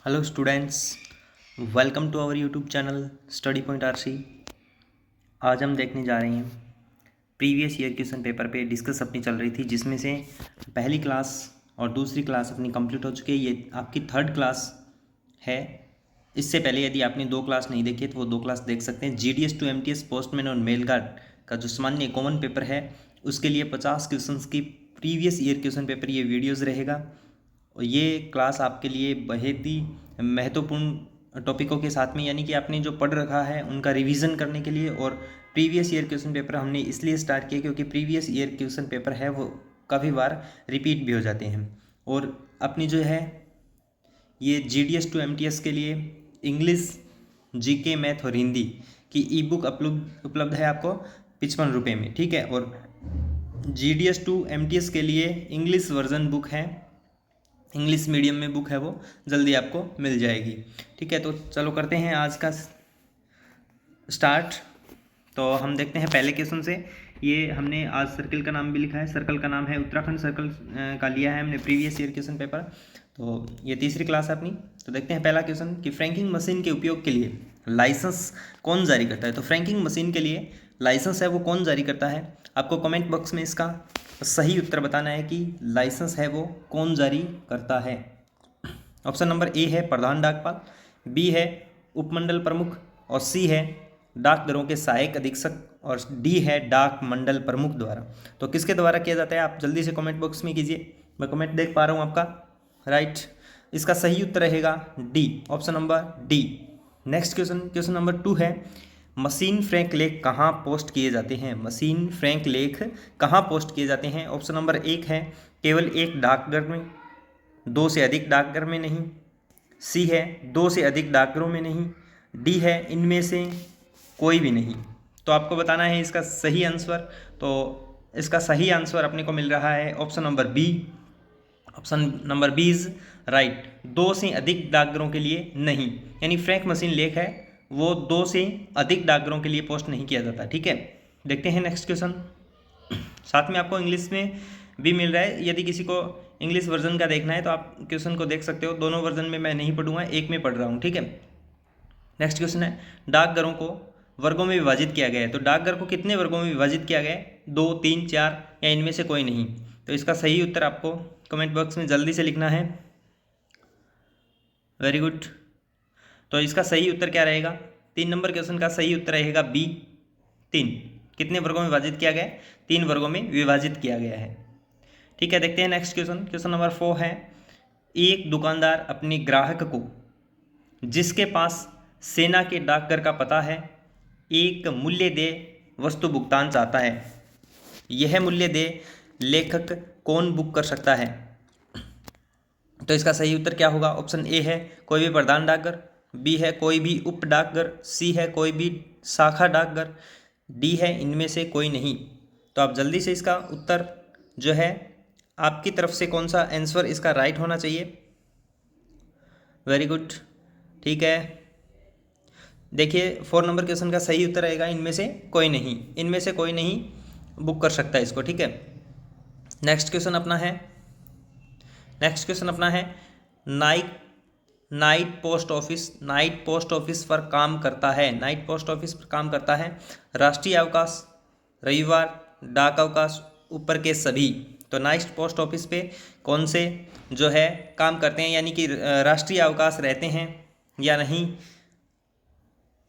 Hello students, welcome to our YouTube channel study point RC. आज हम देखने जा रहे हैं प्रीवियस ईयर क्वेश्चन पेपर पे डिस्कस अपनी चल रही थी, जिसमें से पहली क्लास और दूसरी क्लास अपनी कंप्लीट हो चुकी है। ये आपकी थर्ड क्लास है। इससे पहले यदि आपने दो क्लास नहीं देखी है तो वो दो क्लास देख सकते हैं। GDS टू MTS पोस्टमैन और मेल गार्ड का जो सामान्य कॉमन पेपर है उसके लिए 50 क्वेश्चन की प्रीवियस ईयर क्वेश्चन पेपर ये वीडियोज़ रहेगा। और ये क्लास आपके लिए बेहद ही महत्वपूर्ण टॉपिकों के साथ में, यानी कि आपने जो पढ़ रखा है उनका रिवीजन करने के लिए। और प्रीवियस ईयर क्वेश्चन पेपर हमने इसलिए स्टार्ट किया क्योंकि प्रीवियस ईयर क्वेश्चन पेपर है वो काफ़ी बार रिपीट भी हो जाते हैं। और अपनी जो है ये GDS टू MTS के लिए इंग्लिश, GK, मैथ और हिंदी की ई बुक उपलब्ध है आपको 55 रुपये में, ठीक है। और GDS टू MTS के लिए इंग्लिश वर्जन बुक है, इंग्लिश मीडियम में बुक है, वो जल्दी आपको मिल जाएगी, ठीक है। तो चलो करते हैं आज का स्टार्ट। तो हम देखते हैं पहले क्वेश्चन से। ये हमने आज सर्कल का नाम भी लिखा है, सर्कल का नाम है उत्तराखंड सर्कल का लिया है हमने प्रीवियस ईयर क्वेश्चन पेपर। तो ये तीसरी क्लास है अपनी। तो देखते हैं पहला क्वेश्चन कि फ्रैंकिंग मशीन के उपयोग के लिए लाइसेंस कौन जारी करता है। तो फ्रैंकिंग मशीन के लिए लाइसेंस है वो कौन जारी करता है। आपको कमेंट बॉक्स में इसका सही उत्तर बताना है कि लाइसेंस है वो कौन जारी करता है। ऑप्शन नंबर ए है प्रधान डाकपाल, बी है उपमंडल प्रमुख, और सी है डाक दरों के सहायक अधीक्षक, और डी है डाक मंडल प्रमुख द्वारा। तो किसके द्वारा किया जाता है आप जल्दी से कमेंट बॉक्स में कीजिए। मैं कमेंट देख पा रहा हूँ आपका। राइट, इसका सही उत्तर रहेगा D, option number D. Next question, question number 2 है मशीन फ्रैंक लेख कहाँ पोस्ट किए जाते हैं। मशीन फ्रैंक लेख कहाँ पोस्ट किए जाते हैं। ऑप्शन नंबर 1 है केवल एक डाकघर में, 2 से अधिक डाकघर में नहीं, सी है 2 से अधिक डाकघरों में नहीं, डी है इनमें से कोई भी नहीं। तो आपको बताना है इसका सही आंसर। तो इसका सही आंसर अपने को मिल रहा है option number B. Option number B is right, 2 से अधिक डाकघरों के लिए नहीं, यानी फ्रैंक मशीन लेख है वो 2 से अधिक डाकघरों के लिए पोस्ट नहीं किया जाता, ठीक है। देखते हैं नेक्स्ट क्वेश्चन। साथ में आपको इंग्लिश में भी मिल रहा है, यदि किसी को इंग्लिश वर्जन का देखना है तो आप क्वेश्चन को देख सकते हो। दोनों वर्जन में मैं नहीं पढ़ूंगा, एक में पढ़ रहा हूँ, ठीक है। नेक्स्ट क्वेश्चन है डाकघरों को वर्गों में विभाजित किया गया है। तो डाकघर को कितने वर्गों में विभाजित किया गया है, 2, 3, 4 या इनमें से कोई नहीं। तो इसका सही उत्तर आपको कमेंट बॉक्स में जल्दी से लिखना है। Very good. तो इसका सही उत्तर क्या रहेगा, 3 नंबर क्वेश्चन का सही उत्तर रहेगा बी, 3। कितने वर्गों में विभाजित किया गया है, 3 वर्गों में विभाजित किया गया है, ठीक है। देखते हैं नेक्स्ट क्वेश्चन। क्वेश्चन नंबर 4 है एक दुकानदार अपने ग्राहक को जिसके पास सेना के डाकघर का पता है एक मूल्य दे वस्तु भुगतान चाहता है। यह मूल्य दे लेखक कौन बुक कर सकता है। तो इसका सही उत्तर क्या होगा। ऑप्शन ए है कोई भी प्रधान डाकघर, बी है कोई भी उप डाकघर, सी है कोई भी शाखा डाकघर, डी है इनमें से कोई नहीं। तो आप जल्दी से इसका उत्तर जो है आपकी तरफ से कौन सा आंसर इसका राइट होना चाहिए। वेरी गुड, ठीक है। देखिए 4 नंबर क्वेश्चन का सही उत्तर रहेगा इनमें से कोई नहीं, इनमें से कोई नहीं बुक कर सकता है इसको, ठीक है। नेक्स्ट क्वेश्चन अपना है, नेक्स्ट क्वेश्चन अपना है नाइट पोस्ट ऑफिस पर काम करता है, नाइट पोस्ट ऑफिस पर काम करता है राष्ट्रीय अवकाश, रविवार, डाक अवकाश, ऊपर के सभी। तो नाइट पोस्ट ऑफिस पे कौन से जो है काम करते हैं, यानी कि राष्ट्रीय अवकाश रहते हैं या नहीं,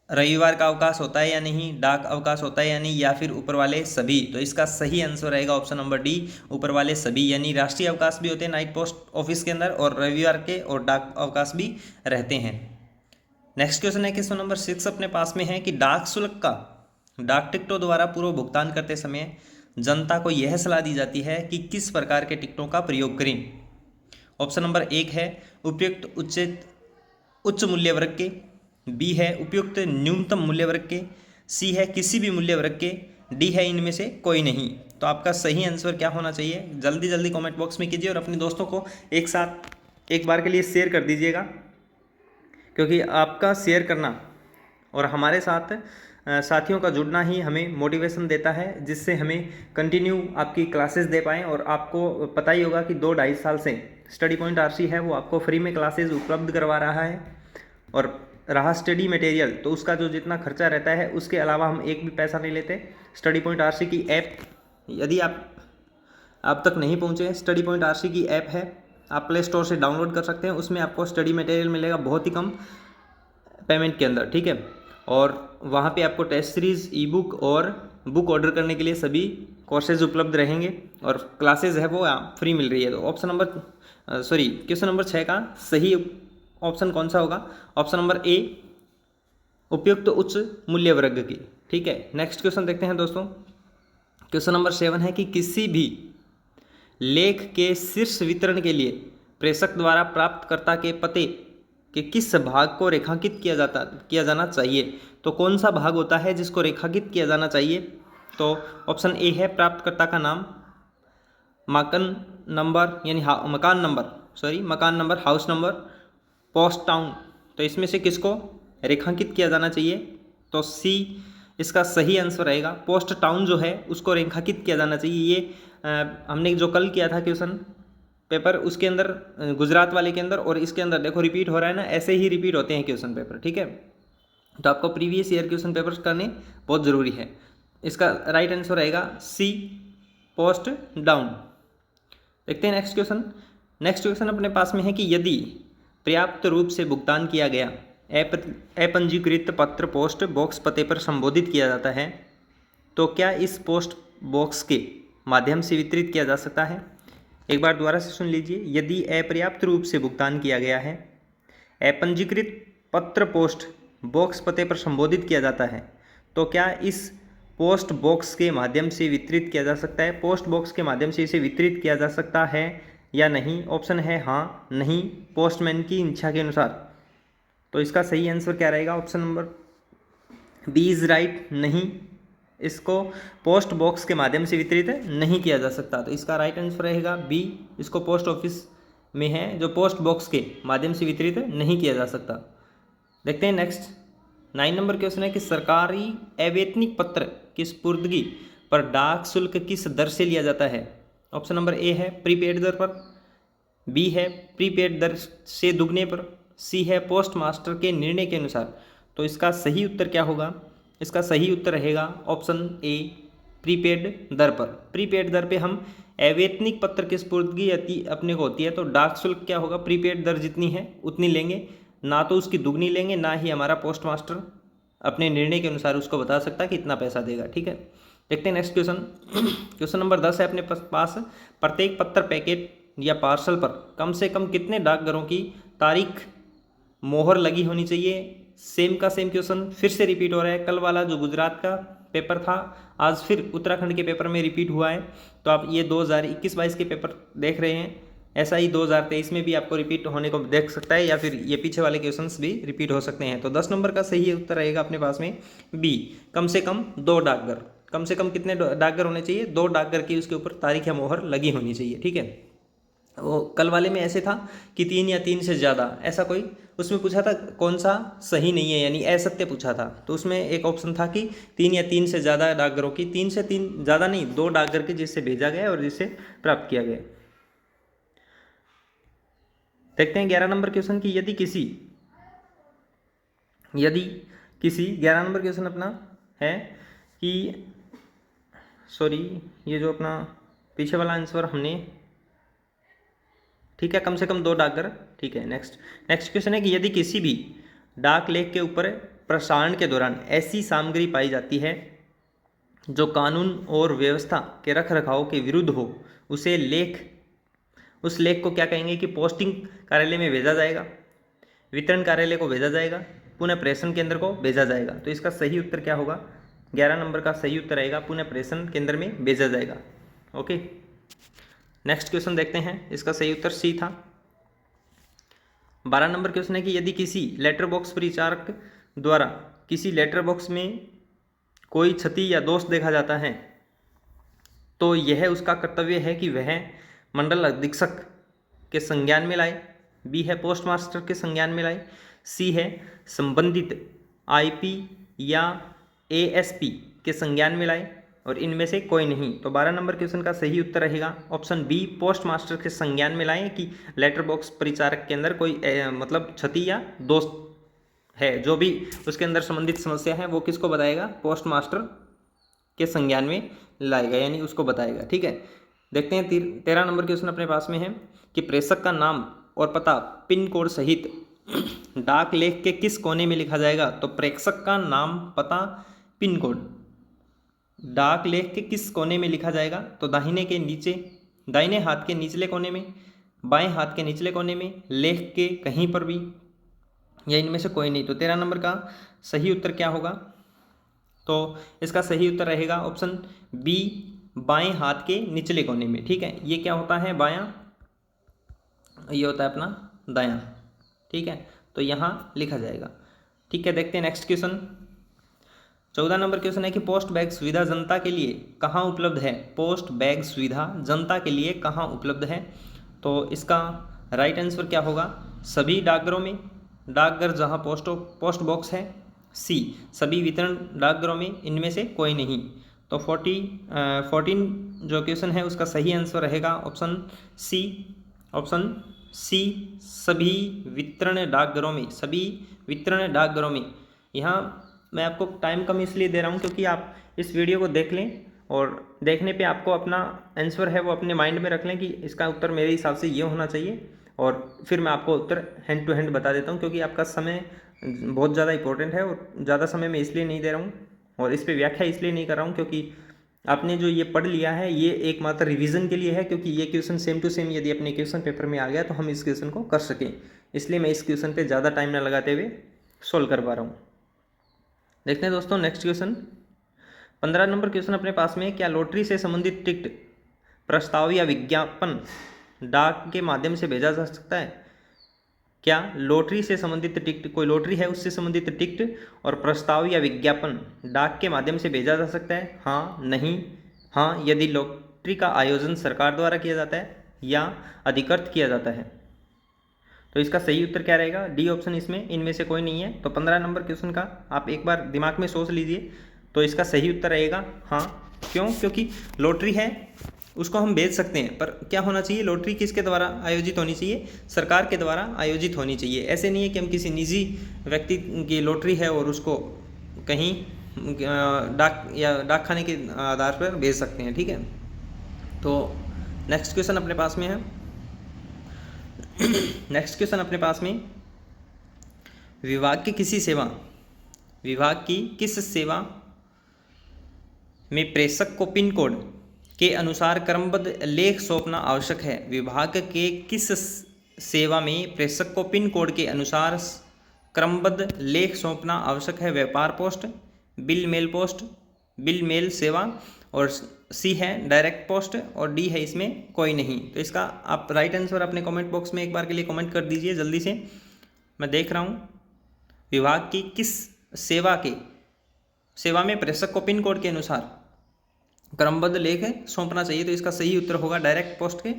रविवार का अवकाश होता है या नहीं, डाक अवकाश होता है या नहीं, या फिर ऊपर वाले सभी। तो इसका सही आंसर रहेगा ऑप्शन नंबर डी, ऊपर वाले सभी। यानी राष्ट्रीय अवकाश भी होते हैं नाइट पोस्ट ऑफिस के अंदर, और रविवार के और डाक अवकाश भी रहते हैं। नेक्स्ट क्वेश्चन है क्वेश्चन नंबर 6 अपने पास में है कि डाक शुल्क का डाक टिकटों द्वारा पूर्व भुगतान करते समय जनता को यह सलाह दी जाती है कि किस प्रकार के टिकटों का प्रयोग करें। ऑप्शन नंबर 1 है उपयुक्त उच्च मूल्य वर्ग के, बी है उपयुक्त न्यूनतम मूल्य वर्ग के, सी है किसी भी मूल्य वर्ग के, डी है इनमें से कोई नहीं। तो आपका सही आंसर क्या होना चाहिए जल्दी जल्दी कमेंट बॉक्स में कीजिए, और अपने दोस्तों को एक साथ एक बार के लिए शेयर कर दीजिएगा, क्योंकि आपका शेयर करना और हमारे साथ साथियों का जुड़ना ही हमें मोटिवेशन देता है, जिससे हमें कंटिन्यू आपकी क्लासेस दे पाएँ। और आपको पता ही होगा कि 2-2.5 साल से स्टडी पॉइंट आरसी है वो आपको फ्री में क्लासेज उपलब्ध करवा रहा है। और रहा स्टडी मटेरियल, तो उसका जो जितना खर्चा रहता है उसके अलावा हम एक भी पैसा नहीं लेते। स्टडी पॉइंट आरसी की ऐप, यदि आप तक नहीं पहुँचे, स्टडी पॉइंट आरसी की ऐप है, आप प्ले स्टोर से डाउनलोड कर सकते हैं। उसमें आपको स्टडी मटेरियल मिलेगा बहुत ही कम पेमेंट के अंदर, ठीक है। और वहाँ पे आपको टेस्ट सीरीज़, ई बुक और बुक ऑर्डर करने के लिए सभी कोर्सेज उपलब्ध रहेंगे और क्लासेज है वो फ्री मिल रही है। तो क्वेश्चन नंबर 6 का सही ऑप्शन कौन सा होगा? ऑप्शन नंबर ए, उपयुक्त उच्च मूल्य वर्ग की, ठीक है। नेक्स्ट क्वेश्चन देखते हैं दोस्तों। क्वेश्चन नंबर 7 है कि किसी भी लेख के शीर्ष वितरण के लिए प्रेषक द्वारा प्राप्तकर्ता के पते के किस भाग को रेखांकित किया जाना चाहिए? तो कौन सा भाग होता है जिसको रेखांकित किया जाना चाहिए? तो ऑप्शन ए है प्राप्तकर्ता का नाम, मकान number, house number, post town. तो इसमें से किसको रेखांकित किया जाना चाहिए? तो सी इसका सही आंसर रहेगा। पोस्ट टाउन जो है उसको रेखांकित किया जाना चाहिए। ये हमने जो कल किया था क्वेश्चन पेपर, उसके अंदर गुजरात वाले के अंदर और इसके अंदर देखो रिपीट हो रहा है ना, ऐसे ही रिपीट होते हैं क्वेश्चन पेपर, ठीक है। तो आपको प्रीवियस ईयर क्वेश्चन पेपर करने बहुत ज़रूरी है। इसका राइट आंसर रहेगा सी, पोस्ट डाउन। देखते हैं नेक्स्ट क्वेश्चन। नेक्स्ट क्वेश्चन अपने पास में है कि यदि पर्याप्त रूप से भुगतान किया गया अपंजीकृत पत्र पोस्ट बॉक्स पते पर संबोधित किया जाता है, तो क्या इस पोस्ट बॉक्स के माध्यम से वितरित किया जा सकता है? एक बार दोबारा से सुन लीजिए। यदि अपर्याप्त रूप से भुगतान किया गया है, अपंजीकृत पत्र पोस्ट बॉक्स पते पर संबोधित किया जाता है, तो क्या इस पोस्ट बॉक्स के माध्यम से वितरित किया जा सकता है? पोस्ट बॉक्स के माध्यम से इसे वितरित किया जा सकता है या नहीं? ऑप्शन है हाँ, नहीं, पोस्टमैन की इच्छा के अनुसार। तो इसका सही आंसर क्या रहेगा? Option number B is right, नहीं, इसको पोस्ट बॉक्स के माध्यम से वितरित नहीं किया जा सकता। तो इसका राइट आंसर रहेगा बी, इसको पोस्ट ऑफिस में है जो पोस्ट बॉक्स के माध्यम से वितरित नहीं किया जा सकता। देखते हैं नेक्स्ट 9 नंबर क्वेश्चन है कि सरकारी अवैतनिक पत्र की सुपुर्दगी पर डाक शुल्क किस दर से लिया जाता है? ऑप्शन नंबर ए है प्रीपेड दर पर, बी है प्रीपेड दर से दुगने पर, सी है पोस्ट मास्टर के निर्णय के अनुसार। तो इसका सही उत्तर क्या होगा? इसका सही उत्तर रहेगा ऑप्शन ए, प्रीपेड दर पर। प्रीपेड दर पे हम अवैतनिक पत्र की सुपुर्दगी अपने को होती है, तो डाक शुल्क क्या होगा? प्रीपेड दर जितनी है उतनी लेंगे, ना तो उसकी दुगनी लेंगे, ना ही हमारा पोस्ट मास्टर अपने निर्णय के अनुसार उसको बता सकता है कि इतना पैसा देगा, ठीक है। देखते हैं नेक्स्ट क्वेश्चन। क्वेश्चन नंबर 10 है अपने पास, प्रत्येक पत्र पैकेट या पार्सल पर कम से कम कितने डाकघरों की तारीख मोहर लगी होनी चाहिए? सेम का सेम क्वेश्चन फिर से रिपीट हो रहा है। कल वाला जो गुजरात का पेपर था, आज फिर उत्तराखंड के पेपर में रिपीट हुआ है। तो आप ये 2021-22 के पेपर देख रहे हैं, ऐसा ही 2023 में भी आपको रिपीट होने को देख सकता है, या फिर ये पीछे वाले क्वेश्चंस भी रिपीट हो सकते हैं। तो 10 नंबर का सही उत्तर रहेगा अपने पास में बी, कम से कम 2 डाकघर। कम से कम कितने डाकघर होने चाहिए? 2 डाकघर की उसके ऊपर तारीख या मोहर लगी होनी चाहिए, ठीक है। वो कल वाले में ऐसे था कि 3 या 3 से ज़्यादा, ऐसा कोई उसमें पूछा था कौन सा सही नहीं है, यानी असत्य पूछा था। तो उसमें एक ऑप्शन था कि 3 या 3 से ज़्यादा डाकघरों की, 3 से 3 ज़्यादा नहीं, 2 डाकघर के जिससे भेजा गया और जिससे प्राप्त किया गया। देखते हैं 11 नंबर क्वेश्चन की यदि किसी 11 नंबर क्वेश्चन अपना है कि ये जो अपना पीछे वाला आंसर हमने, ठीक है, कम से कम 2 डाकघर, ठीक है। नेक्स्ट क्वेश्चन है कि यदि किसी भी डाक लेख के ऊपर प्रसारण के दौरान ऐसी सामग्री पाई जाती है जो कानून और व्यवस्था के रख रखाव के विरुद्ध हो, उस लेख को क्या कहेंगे? कि पोस्टिंग कार्यालय में भेजा जाएगा, वितरण कार्यालय को भेजा जाएगा, पुनः प्रेषण केंद्र को भेजा जाएगा। तो इसका सही उत्तर क्या होगा? 11 नंबर का सही उत्तर रहेगा पुनः प्रेषण केंद्र में भेजा जाएगा। ओके, नेक्स्ट क्वेश्चन देखते हैं। इसका सही उत्तर सी था। 12 नंबर क्वेश्चन है कि यदि किसी लेटर बॉक्स परिचारक द्वारा किसी लेटर बॉक्स में कोई क्षति या दोष देखा जाता है, तो यह उसका कर्तव्य है कि वह मंडल अधीक्षक के संज्ञान में लाए, बी है पोस्ट मास्टर के संज्ञान में लाए, सी है संबंधित आईपी या एएसपी के संज्ञान में लाए, और इनमें से कोई नहीं। तो 12 नंबर क्वेश्चन का सही उत्तर रहेगा ऑप्शन बी, पोस्ट मास्टर के संज्ञान में लाएं कि लेटर बॉक्स परिचारक के अंदर कोई मतलब क्षति या दोष है, जो भी उसके अंदर संबंधित समस्या है वो किसको बताएगा, पोस्ट मास्टर के संज्ञान में लाएगा, यानी उसको बताएगा। ठीक है, देखते हैं 13 नंबर क्वेश्चन अपने पास में है कि प्रेषक का नाम और पता पिन कोड सहित डाक लेख के किस कोने में लिखा जाएगा। तो प्रेषक का नाम, पता, पिन कोड डाक लेख के किस कोने में लिखा जाएगा। तो दाहिने हाथ के निचले कोने में, बाएं हाथ के निचले कोने में, लेख के कहीं पर भी, या इनमें से कोई नहीं। तो 13 नंबर का सही उत्तर क्या होगा। तो इसका सही उत्तर रहेगा ऑप्शन बी, बाएं हाथ के निचले कोने में। ठीक है, ये क्या होता है, बायां, ये होता है अपना दायां। ठीक है, तो यहाँ लिखा जाएगा। ठीक है, देखते हैं नेक्स्ट क्वेश्चन। 14 नंबर क्वेश्चन है कि पोस्ट बैग सुविधा जनता के लिए कहाँ उपलब्ध है। पोस्ट बैग सुविधा जनता के लिए कहाँ उपलब्ध है। तो इसका राइट आंसर क्या होगा, सभी डाकघरों में, डाकघर जहाँ पोस्ट बॉक्स है। सी, सभी वितरण डाकघरों में, इनमें से कोई नहीं। तो 14 जो क्वेश्चन है उसका सही आंसर रहेगा ऑप्शन सी, सभी वितरण डाकघरों में, सभी वितरण डाकघरों में। यहाँ मैं आपको टाइम कम इसलिए दे रहा हूँ क्योंकि आप इस वीडियो को देख लें और देखने पे आपको अपना आंसर है वो अपने माइंड में रख लें कि इसका उत्तर मेरे हिसाब से ये होना चाहिए, और फिर मैं आपको उत्तर हैंड टू हैंड बता देता हूँ, क्योंकि आपका समय बहुत ज़्यादा इंपॉर्टेंट है और ज़्यादा समय मैं इसलिए नहीं दे रहा हूँ और इस पर व्याख्या इसलिए नहीं कर रहा हूँ क्योंकि आपने जो ये पढ़ लिया है ये एकमात्र रिवीजन के लिए है, क्योंकि ये क्वेश्चन सेम टू सेम यदि अपने क्वेश्चन पेपर में आ गया तो हम इस क्वेश्चन को कर सकें, इसलिए मैं इस क्वेश्चन पे ज़्यादा टाइम ना लगाते हुए सोल्व कर पा रहा हूँ। देखते हैं दोस्तों नेक्स्ट क्वेश्चन। 15 नंबर क्वेश्चन अपने पास में, क्या लॉटरी से संबंधित टिकट, प्रस्ताव या विज्ञापन डाक के माध्यम से भेजा जा सकता है। क्या लॉटरी से संबंधित टिकट, कोई लॉटरी है उससे संबंधित टिकट और प्रस्ताव या विज्ञापन डाक के माध्यम से भेजा जा सकता है। हाँ, नहीं, हाँ यदि लॉटरी का आयोजन सरकार द्वारा किया जाता है या अधिकृत किया जाता है। तो इसका सही उत्तर क्या रहेगा, डी ऑप्शन, इसमें इनमें से कोई नहीं है। तो 15 नंबर क्वेश्चन का आप एक बार दिमाग में सोच लीजिए, तो इसका सही उत्तर रहेगा हाँ। क्यों, क्योंकि लॉटरी है उसको हम बेच सकते हैं, पर क्या होना चाहिए, लॉटरी किसके द्वारा आयोजित होनी चाहिए, सरकार के द्वारा आयोजित होनी चाहिए। ऐसे नहीं है कि हम किसी निजी व्यक्ति की लॉटरी है और उसको कहीं डाक खाने के आधार पर बेच सकते हैं। ठीक है, तो नेक्स्ट क्वेश्चन अपने पास में है। नेक्स्ट क्वेश्चन अपने पास में, विभाग की किस सेवा में प्रेषक को पिन कोड के अनुसार क्रमबद्ध लेख सौंपना आवश्यक है। विभाग के किस सेवा में प्रेषक को पिन कोड के अनुसार क्रमबद्ध लेख सौंपना आवश्यक है। व्यापार पोस्ट, बिल मेल सेवा, और सी है डायरेक्ट पोस्ट, और डी है इसमें कोई नहीं। तो इसका आप राइट आंसर अपने कमेंट बॉक्स में एक बार के लिए कमेंट कर दीजिए जल्दी से, मैं देख रहा हूँ। विभाग की किस सेवा में प्रेषक को पिन कोड के अनुसार क्रमबद्ध लेख सौंपना चाहिए। तो इसका सही उत्तर होगा डायरेक्ट पोस्ट के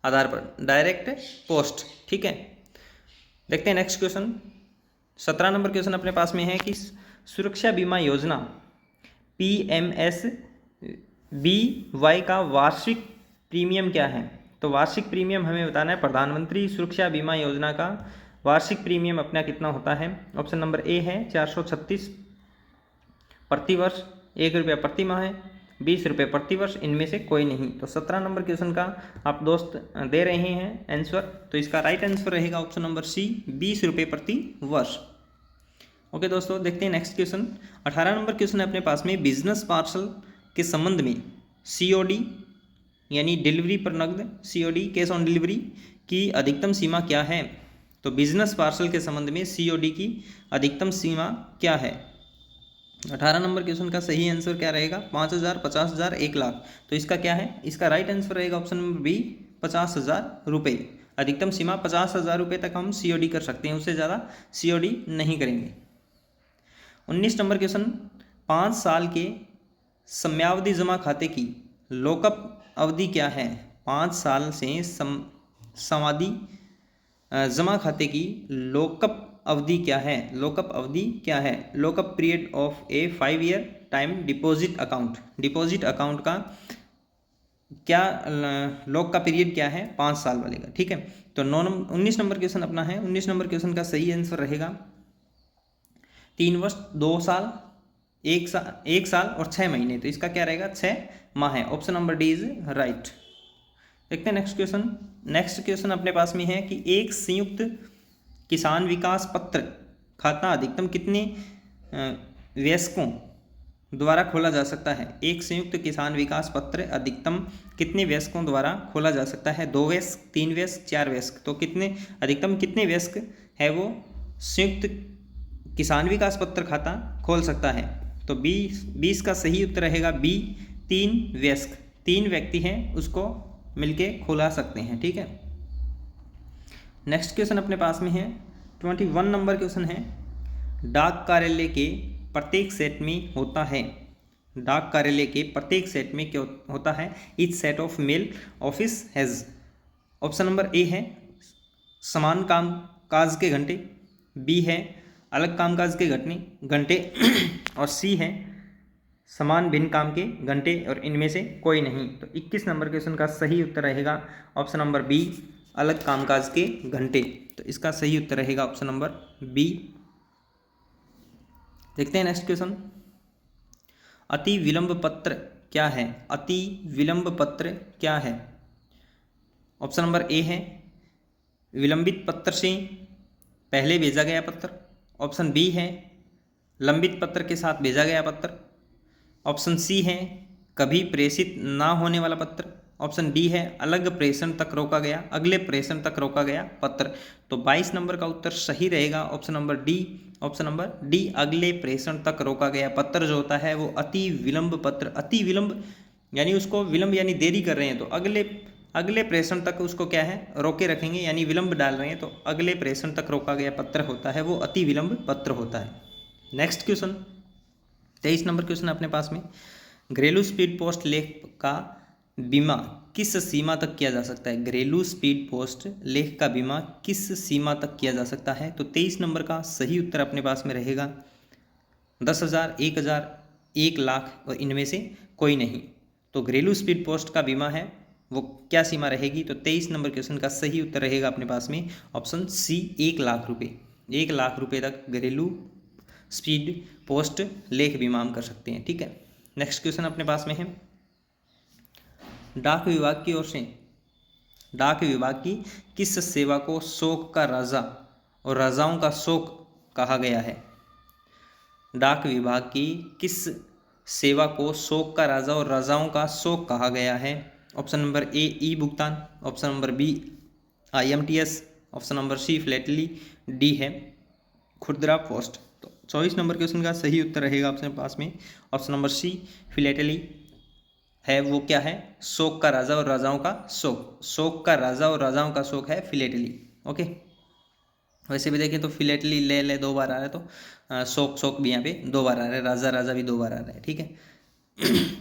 आधार पर, डायरेक्ट पोस्ट। ठीक है, देखते हैं नेक्स्ट क्वेश्चन। 17 नंबर क्वेश्चन अपने पास में है कि सुरक्षा बीमा योजना PMSBY का वार्षिक प्रीमियम क्या है। तो वार्षिक प्रीमियम हमें बताना है। प्रधानमंत्री सुरक्षा बीमा योजना का वार्षिक प्रीमियम अपना कितना होता है। ऑप्शन नंबर ए है 436 प्रति वर्ष, 1 रुपया प्रति माह है, 20 रुपये प्रति वर्ष, इनमें से कोई नहीं। तो 17 नंबर क्वेश्चन का आप दोस्त दे रहे हैं आंसर, तो इसका राइट आंसर रहेगा ऑप्शन नंबर सी, 20 रुपये प्रति वर्ष। ओके दोस्तों, देखते हैं नेक्स्ट क्वेश्चन। 18 नंबर क्वेश्चन है अपने पास में, बिजनेस पार्सल के संबंध में COD यानी डिलीवरी पर नकद, COD कैश ऑन डिलीवरी की अधिकतम सीमा क्या है। तो बिजनेस पार्सल के संबंध में COD की अधिकतम सीमा क्या है। 18 नंबर क्वेश्चन का सही आंसर क्या रहेगा, 5,000, 50,000, 1 लाख। तो इसका क्या है, इसका राइट आंसर रहेगा ऑप्शन नंबर बी, 50,000 रुपये। अधिकतम सीमा 50,000 रुपये तक हम COD कर सकते हैं, उससे ज़्यादा COD नहीं करेंगे। 19 नंबर क्वेश्चन, 5 साल के समयावधि जमा खाते की लॉकअप अवधि क्या है। 5 साल से समाधि जमा खाते की लॉकअप अवधि क्या है। लॉकअप अवधि क्या है, lockup period of A 5 year, time deposit account, deposit account का क्या लॉक का पीरियड क्या है, 5 साल वाले का, ठीक है। तो 19 नंबर क्वेश्चन अपना है। 19 नंबर क्वेश्चन का सही आंसर रहेगा 3 वर्ष 2 साल 1 साल और 6 महीने। तो इसका क्या रहेगा, 6 माह है। Option number D is right. देखते हैं नेक्स्ट क्वेश्चन। नेक्स्ट क्वेश्चन अपने पास में है कि एक संयुक्त किसान विकास पत्र खाता अधिकतम कितने वयस्कों द्वारा खोला जा सकता है। एक संयुक्त किसान विकास पत्र अधिकतम कितने वयस्कों द्वारा खोला जा सकता है, 2 वयस्क, 3 वयस्क, 4 वयस्क। तो कितने अधिकतम कितने वयस्क है वो संयुक्त किसान विकास पत्र खाता खोल सकता है। तो 20 का सही उत्तर रहेगा बी, 3 वयस्क। 3 व्यक्ति हैं उसको मिलके खोला सकते हैं, ठीक है। नेक्स्ट क्वेश्चन अपने पास में है 21 नंबर क्वेश्चन है, डाक कार्यालय के प्रत्येक सेट में होता है, डाक कार्यालय के प्रत्येक सेट में क्या होता है, each set of male office has. Option number A है समान काम काज के घंटे, बी है अलग कामकाज के घंटे और सी है समान भिन्न काम के घंटे और इनमें से कोई नहीं। तो 21 नंबर क्वेश्चन का सही उत्तर रहेगा ऑप्शन नंबर बी, अलग कामकाज के घंटे। तो इसका सही उत्तर रहेगा ऑप्शन नंबर बी। देखते हैं नेक्स्ट क्वेश्चन। अति विलंब पत्र क्या है, अति विलंब पत्र क्या है। ऑप्शन नंबर ए है विलंबित पत्र से पहले भेजा गया पत्र। ऑप्शन बी है लंबित पत्र के साथ भेजा गया पत्र। ऑप्शन सी है कभी प्रेषित ना होने वाला पत्र। ऑप्शन डी है अलग प्रेषण तक रोका गया, अगले प्रेषण तक रोका गया पत्र। तो 22 नंबर का उत्तर सही रहेगा option number D. Option number D, अगले प्रेषण तक रोका गया पत्र जो होता है वो अति विलंब पत्र। अति विलंब यानी उसको विलंब यानी देरी कर रहे हैं, तो अगले प्रेषण तक उसको क्या है रोके रखेंगे, यानी विलंब डाल रहे हैं, तो अगले प्रेषण तक रोका गया पत्र होता है वो अति विलंब पत्र होता है। नेक्स्ट क्वेश्चन 23 नंबर क्वेश्चन अपने पास में, घरेलू स्पीड पोस्ट लेख का बीमा किस सीमा तक किया जा सकता है। घरेलू स्पीड पोस्ट लेख का बीमा किस सीमा तक किया जा सकता है। तो 23 नंबर का सही उत्तर अपने पास में रहेगा 10,000, 1,000, 1 लाख और इनमें से कोई नहीं। तो घरेलू स्पीड पोस्ट का बीमा है वो क्या सीमा रहेगी। तो 23 नंबर क्वेश्चन का सही उत्तर रहेगा अपने पास में ऑप्शन सी, 1 लाख रुपये। 1 लाख रुपये तक घरेलू स्पीड पोस्ट लेख बीमा हम कर सकते हैं, ठीक है। नेक्स्ट क्वेश्चन अपने पास में है, डाक विभाग की ओर से डाक विभाग की किस सेवा को शोक का राजा और राजाओं का शोक कहा गया है। डाक विभाग की किस सेवा को शोक का राजा और राजाओं का शोक कहा गया है। ऑप्शन नंबर ए ई भुगतान, option number B IMTS, option number C philately, D है खुदरा पोस्ट। तो 24 नंबर क्वेश्चन का सही उत्तर रहेगा अपने पास में ऑप्शन नंबर सी फिलेटली है। वो क्या है, शोक का राजा और राजाओं का शोक। शोक का राजा और राजाओं का शोक है फिलेटली, ओके। वैसे भी देखें तो फिलेटली ले 2 बार आ रहा है, तो शोक भी यहाँ पे 2 बार आ रहा है, राजा भी 2 बार आ रहा है, ठीक है।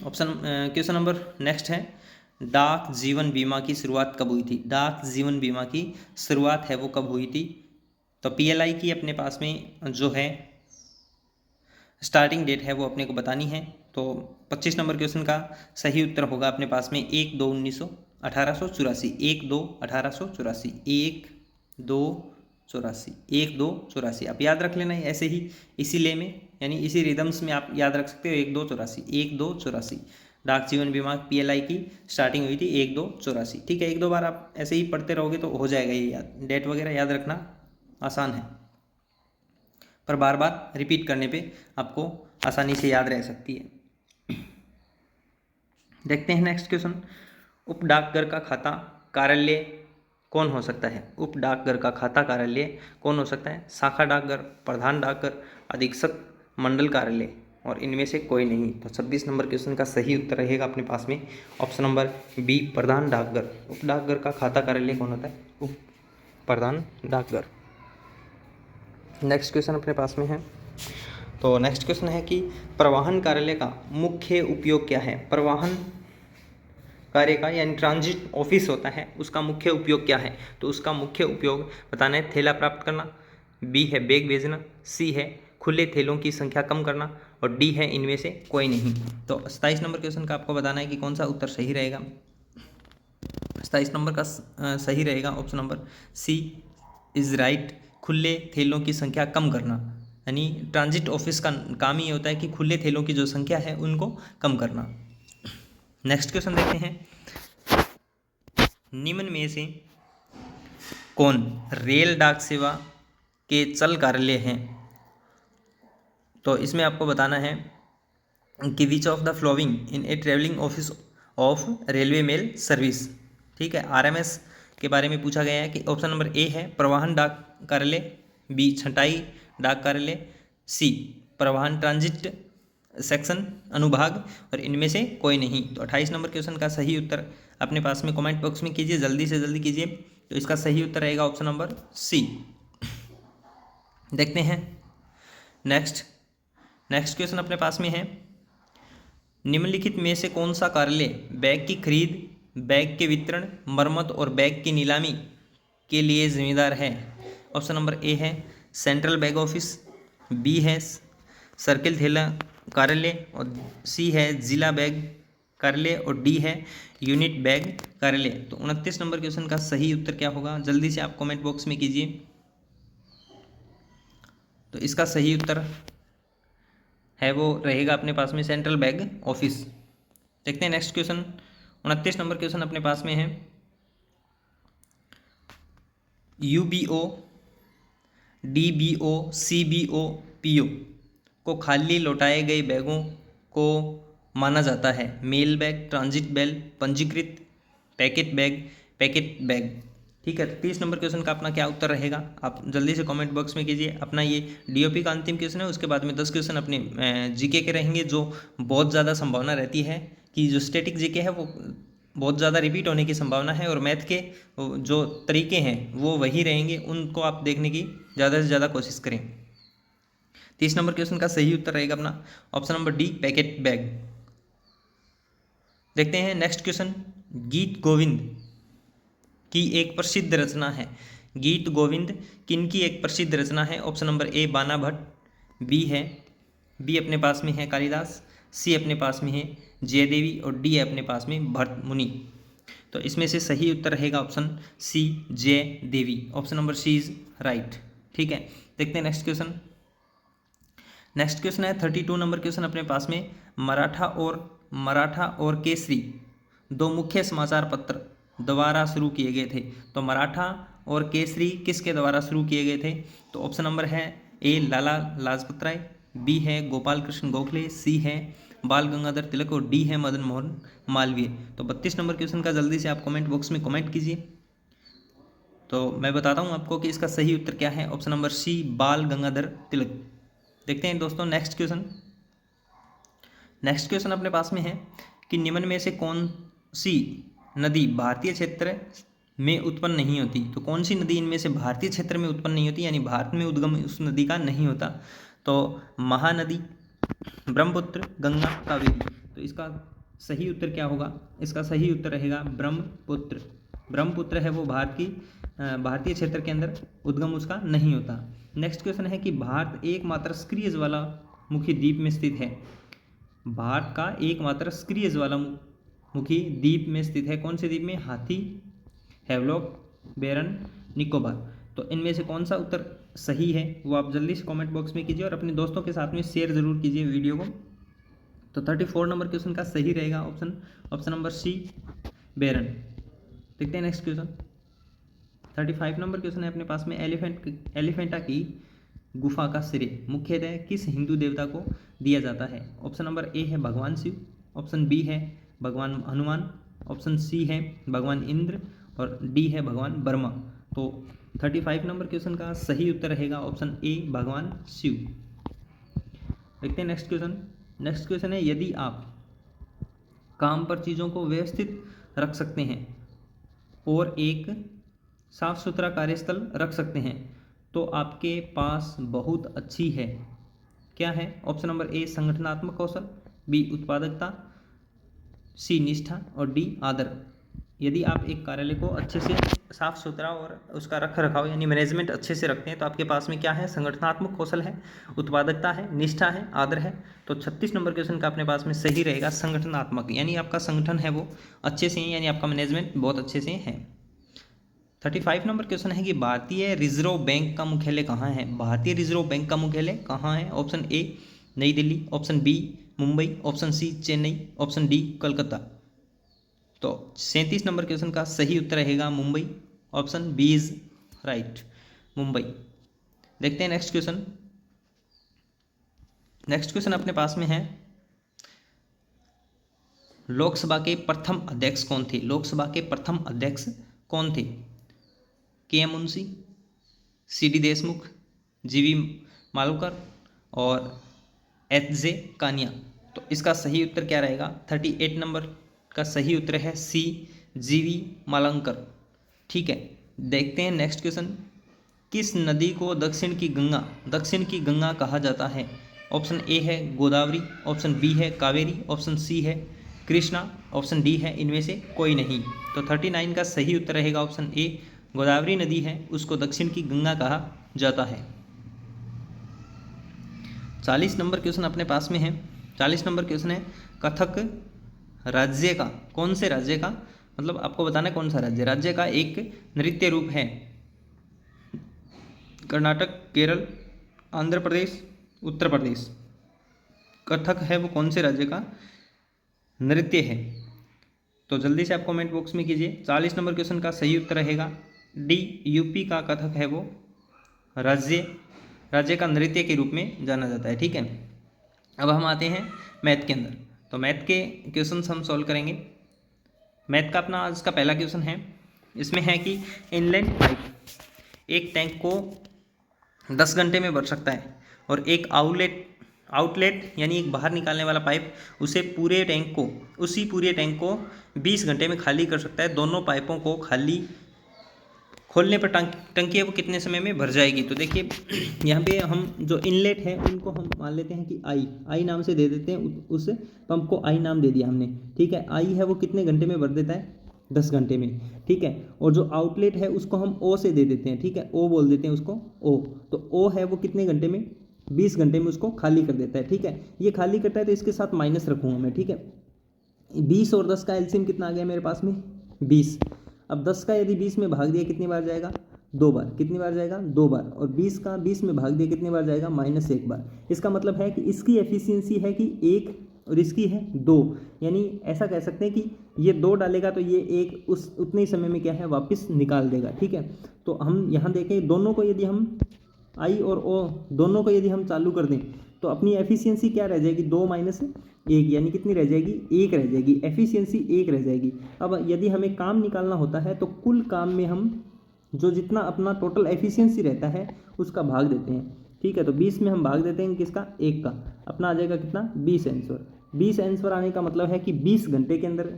ऑप्शन क्वेश्चन नंबर नेक्स्ट है, डाक जीवन बीमा की शुरुआत कब हुई थी। डाक जीवन बीमा की शुरुआत है वो कब हुई थी। तो PLI की अपने पास में जो है स्टार्टिंग डेट है वो अपने को बतानी है। तो 25 नंबर क्वेश्चन का सही उत्तर होगा अपने पास में 1/2/1884, 1/2/1884, 1/2/84। आप याद रख लेना ऐसे ही, इसी ले में यानी इसी रिदम्स में आप याद रख सकते हो 1/2/84, 1/2/84। डाक जीवन बीमा PLI की स्टार्टिंग हुई थी 1/2/84, ठीक है। 1-2 बार आप ऐसे ही पढ़ते रहोगे तो हो जाएगा ये याद, डेट वगैरह याद रखना आसान है, पर बार बार रिपीट करने पे आपको आसानी से याद रह सकती है। देखते हैं नेक्स्ट क्वेश्चन, उप डाकघर का खाता कार्यालय कौन हो सकता है। उप डाकघर का खाता कार्यालय कौन हो सकता है। शाखा डाकघर, प्रधान डाकघर, अधीक्षक मंडल कार्यालय और इनमें से कोई नहीं। तो 26 नंबर क्वेश्चन का सही उत्तर रहेगा अपने पास में ऑप्शन नंबर बी, प्रधान डाकघर। उप डाकघर का खाता कार्यालय कौन होता है, उप प्रधान डाकघर। नेक्स्ट क्वेश्चन अपने पास में है, तो नेक्स्ट क्वेश्चन है कि परिवहन कार्यालय का मुख्य उपयोग क्या है। परिवहन कार्य का यानी ट्रांजिट ऑफिस होता है, उसका मुख्य उपयोग क्या है। तो उसका मुख्य उपयोग बताना है थैला प्राप्त करना, बी है बैग भेजना, सी है खुले थैलों की संख्या कम करना, और डी है इनमें से कोई नहीं। तो 27 नंबर क्वेश्चन का आपको बताना है कि कौन सा उत्तर सही रहेगा। 27 नंबर का सही रहेगा option number C is right, खुले थैलों की संख्या कम करना। यानी ट्रांजिट ऑफिस का काम ही होता है कि खुले थैलों की जो संख्या है उनको कम करना। नेक्स्ट क्वेश्चन देखते हैं, निम्न में से कौन रेल डाक सेवा के चल कार्यालय हैं। तो इसमें आपको बताना है कि which of the following in a travelling office of railway mail service. ठीक है, आरएमएस के बारे में पूछा गया है कि ऑप्शन नंबर ए है परिवहन डाक कार्यालय, बी छंटाई डाक कार्यालय, सी परिवहन ट्रांजिट सेक्शन अनुभाग, और इनमें से कोई नहीं। तो 28 नंबर क्वेश्चन का सही उत्तर अपने पास में कमेंट बॉक्स में कीजिए, जल्दी से जल्दी कीजिए। तो इसका सही उत्तर रहेगा ऑप्शन नंबर सी। देखते हैं नेक्स्ट क्वेश्चन अपने पास में है, निम्नलिखित में से कौन सा कार्यालय बैग की खरीद, बैग के वितरण, मरम्मत और बैग की नीलामी के लिए जिम्मेदार है। ऑप्शन नंबर ए है सेंट्रल बैग ऑफिस, बी है सर्किल थैला कार्यालय, और सी है जिला बैग कार्यालय, और डी है यूनिट बैग कार्यालय। तो 29 नंबर क्वेश्चन का सही उत्तर क्या होगा, जल्दी से आप कमेंट बॉक्स में कीजिए। तो इसका सही उत्तर है वो रहेगा अपने पास में सेंट्रल बैग ऑफिस। देखते हैं नेक्स्ट क्वेश्चन, 29 नंबर क्वेश्चन अपने पास में है, यूबीओ, डीबीओ, सीबीओ, पीओ को खाली लौटाए गए बैगों को माना जाता है मेल बैग, ट्रांजिट बैग, पंजीकृत पैकेट बैग, पैकेट बैग। ठीक है, 30 नंबर क्वेश्चन का अपना क्या उत्तर रहेगा, आप जल्दी से कमेंट बॉक्स में कीजिए। अपना ये डीओपी का अंतिम क्वेश्चन है, उसके बाद में 10 क्वेश्चन अपने जीके के रहेंगे, जो बहुत ज़्यादा संभावना रहती है कि जो स्टैटिक जीके है वो बहुत ज़्यादा रिपीट होने की संभावना है, और मैथ के जो तरीके हैं वो वही रहेंगे, उनको आप देखने की ज़्यादा से ज़्यादा कोशिश करें। 30 नंबर क्वेश्चन का सही उत्तर रहेगा अपना option number D packet bag. देखते हैं नेक्स्ट क्वेश्चन, गीत गोविंद की एक प्रसिद्ध रचना है। गीत गोविंद किन की एक प्रसिद्ध रचना है। ऑप्शन नंबर ए बाना भट्ट, बी अपने पास में है कालिदास, सी अपने पास में है जयदेवी, और डी अपने पास में भट्ट मुनि। तो इसमें से सही उत्तर रहेगा option C Jaydevi. Option number C is right. ठीक है, देखते हैं नेक्स्ट क्वेश्चन है 32 नंबर क्वेश्चन अपने पास में, मराठा और केसरी दो मुख्य समाचार पत्र द्वारा शुरू किए गए थे। तो मराठा और केसरी किसके द्वारा शुरू किए गए थे। तो ऑप्शन नंबर है ए लाला लाजपत राय, बी है गोपाल कृष्ण गोखले, सी है बाल गंगाधर तिलक, और डी है मदन मोहन मालवीय। तो 32 नंबर क्वेश्चन का जल्दी से आप कमेंट बॉक्स में कमेंट कीजिए। तो मैं बताता हूँ आपको कि इसका सही उत्तर क्या है, ऑप्शन नंबर सी बाल गंगाधर तिलक। देखते हैं दोस्तों नेक्स्ट क्वेश्चन अपने पास में है कि निम्न में से कौन सी नदी भारतीय क्षेत्र में उत्पन्न नहीं होती। तो कौन सी नदी इनमें से भारतीय क्षेत्र में उत्पन्न नहीं होती, यानी भारत में उद्गम उस नदी का नहीं होता। तो महानदी, ब्रह्मपुत्र, गंगा, कावेरी। तो इसका सही उत्तर क्या होगा, इसका सही उत्तर रहेगा ब्रह्मपुत्र। ब्रह्मपुत्र है वो भारतीय क्षेत्र के अंदर उद्गम उसका नहीं होता। नेक्स्ट क्वेश्चन है कि भारत एकमात्र सक्रिय ज्वालामुखी द्वीप में स्थित है। भारत का एकमात्र सक्रिय ज्वालामुखी द्वीप में स्थित है, कौन से द्वीप में, हाथी, हैवलॉक, बेरन, निकोबार। तो इनमें से कौन सा उत्तर सही है वो आप जल्दी से कमेंट बॉक्स में कीजिए, और अपने दोस्तों के साथ में शेयर जरूर कीजिए वीडियो को। तो 34 नंबर क्वेश्चन का सही रहेगा ऑप्शन नंबर सी बेरन। देखते हैं नेक्स्ट क्वेश्चन, 35 नंबर क्वेश्चन है अपने पास में, एलिफेंटा की गुफा का श्रेय मुख्यतः किस हिंदू देवता को दिया जाता है। ऑप्शन नंबर ए है भगवान शिव, ऑप्शन बी है भगवान हनुमान, ऑप्शन सी है भगवान इंद्र, और डी है भगवान ब्रह्मा। तो 35 नंबर क्वेश्चन का सही उत्तर रहेगा ऑप्शन ए भगवान शिव। देखते हैं नेक्स्ट क्वेश्चन है, यदि आप काम पर चीज़ों को व्यवस्थित रख सकते हैं और एक साफ सुथरा कार्यस्थल रख सकते हैं तो आपके पास बहुत अच्छी है। क्या है। ऑप्शन नंबर ए संगठनात्मक कौशल, बी उत्पादकता, सी निष्ठा, और डी आदर। यदि आप एक कार्यालय को अच्छे से साफ सुथरा और उसका रख रखाव यानी मैनेजमेंट अच्छे से रखते हैं तो आपके पास में क्या है, संगठनात्मक कौशल है, उत्पादकता है, निष्ठा है, आदर है। तो 36 नंबर क्वेश्चन का अपने पास में सही रहेगा संगठनात्मक, यानी आपका संगठन है वो अच्छे से है, यानी आपका मैनेजमेंट बहुत अच्छे से है। 35 नंबर क्वेश्चन है कि भारतीय रिजर्व बैंक का मुख्यालय कहाँ है। भारतीय रिजर्व बैंक का मुख्यालय कहाँ है। Option A New Delhi, option B Mumbai, option C Chennai, option D Calcutta. तो 37 नंबर क्वेश्चन का सही उत्तर रहेगा Mumbai, option B is right, Mumbai. देखते हैं नेक्स्ट क्वेश्चन। नेक्स्ट क्वेश्चन अपने पास में है, लोकसभा के प्रथम अध्यक्ष कौन थे। लोकसभा के प्रथम अध्यक्ष कौन थे। K M Munshi, C D Deshmukh, G V Malavkar और एच जे कानिया। तो इसका सही उत्तर क्या रहेगा। 38 नंबर का सही उत्तर है सी जी वी मालवकर। ठीक है, देखते हैं नेक्स्ट क्वेश्चन। किस नदी को दक्षिण की गंगा कहा जाता है। ऑप्शन ए है गोदावरी, ऑप्शन बी है कावेरी, ऑप्शन सी है कृष्णा, ऑप्शन डी है इनमें से कोई नहीं। तो 39 का सही उत्तर रहेगा ऑप्शन ए, गोदावरी नदी है उसको दक्षिण की गंगा कहा जाता है। 40 नंबर क्वेश्चन अपने पास में है। 40 नंबर क्वेश्चन है, कथक राज्य का, कौन से राज्य का, मतलब आपको बताना है कौन सा राज्य का एक नृत्य रूप है। कर्नाटक, केरल, आंध्र प्रदेश, उत्तर प्रदेश। कथक है वो कौन से राज्य का नृत्य है। तो जल्दी से आप कमेंट बॉक्स में कीजिए। 40 नंबर क्वेश्चन का सही उत्तर रहेगा डी, यूपी का कथक है वो राज्य का नृत्य के रूप में जाना जाता है। ठीक है, अब हम आते हैं मैथ के अंदर। तो मैथ के क्वेश्चन हम सॉल्व करेंगे। मैथ का अपना आज का पहला क्वेश्चन है, इसमें है कि इनलैंड पाइप एक टैंक को 10 घंटे में भर सकता है और एक आउटलेट यानी एक बाहर निकालने वाला पाइप उसी पूरे टैंक को 20 घंटे में खाली कर सकता है। दोनों पाइपों को खोलने पर टंकी है वो कितने समय में भर जाएगी। तो देखिए यहाँ पे हम जो इनलेट है उनको हम मान लेते हैं कि आई नाम से दे देते हैं, उस पंप को आई नाम दे दिया हमने। ठीक है, आई है वो कितने घंटे में भर देता है, 10 घंटे में। ठीक है, और जो आउटलेट है उसको हम ओ से दे देते हैं। ठीक है, ओ बोल देते हैं उसको, ओ। तो ओ है वो कितने घंटे में, 20 घंटे में उसको खाली कर देता है। ठीक है, ये खाली करता है तो इसके साथ माइनस रखूँगा मैं। ठीक है, 20 और 10 का एलसीएम कितना आ गया मेरे पास में, 20। अब 10 का यदि 20 में भाग दिया कितनी बार जाएगा, 2 बार। कितनी बार जाएगा, 2 बार। और 20 का 20 में भाग दिया कितनी बार जाएगा, -1 बार। इसका मतलब है कि इसकी एफिशिएंसी है कि 1 और इसकी है 2, यानी ऐसा कह सकते हैं कि ये 2 डालेगा तो ये 1 उस उतने ही समय में क्या है वापस निकाल देगा। ठीक है, तो हम यहाँ देखें दोनों को यदि हम आई और ओ दोनों को यदि हम चालू कर दें तो अपनी एफिशिएंसी क्या रह जाएगी, 2 - 1 यानी कितनी रह जाएगी, 1 रह जाएगी। एफिशिएंसी 1 रह जाएगी। अब यदि हमें काम निकालना होता है तो कुल काम में हम जो जितना अपना टोटल एफिशिएंसी रहता है उसका भाग देते हैं। ठीक है, तो 20 में हम भाग देते हैं किसका, 1 का। अपना आ जाएगा कितना, 20 आंसर। 20 आंसर आने का मतलब है कि 20 घंटे के अंदर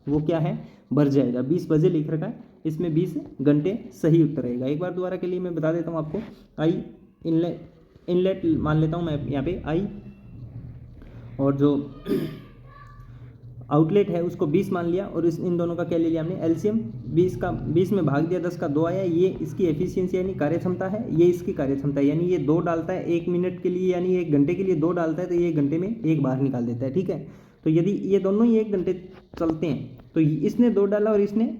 वो क्या है, भर जाएगा। 20 बजे लिख रखा है, इसमें 20 घंटे सही उत्तर रहेगा। एक बार दोबारा के लिए मैं बता देता हूँ आपको। आई इनलेट मान लेता हूँ मैं यहाँ पे आई, और जो आउटलेट है उसको 20 मान लिया और इन दोनों का क्या ले लिया हमने, एलसीएम। 20 में भाग दिया, 10 का 2 आया। ये इसकी एफिशिएंसी यानी कार्यक्षमता है, ये इसकी कार्यक्षमता है, यानी ये 2 डालता है 1 मिनट के लिए, यानी 1 घंटे के लिए 2 डालता है तो ये 1 घंटे में 1 बाहर निकाल देता है। ठीक है, तो यदि ये दोनों ही 1 घंटे चलते हैं तो इसने 2 डाला और इसने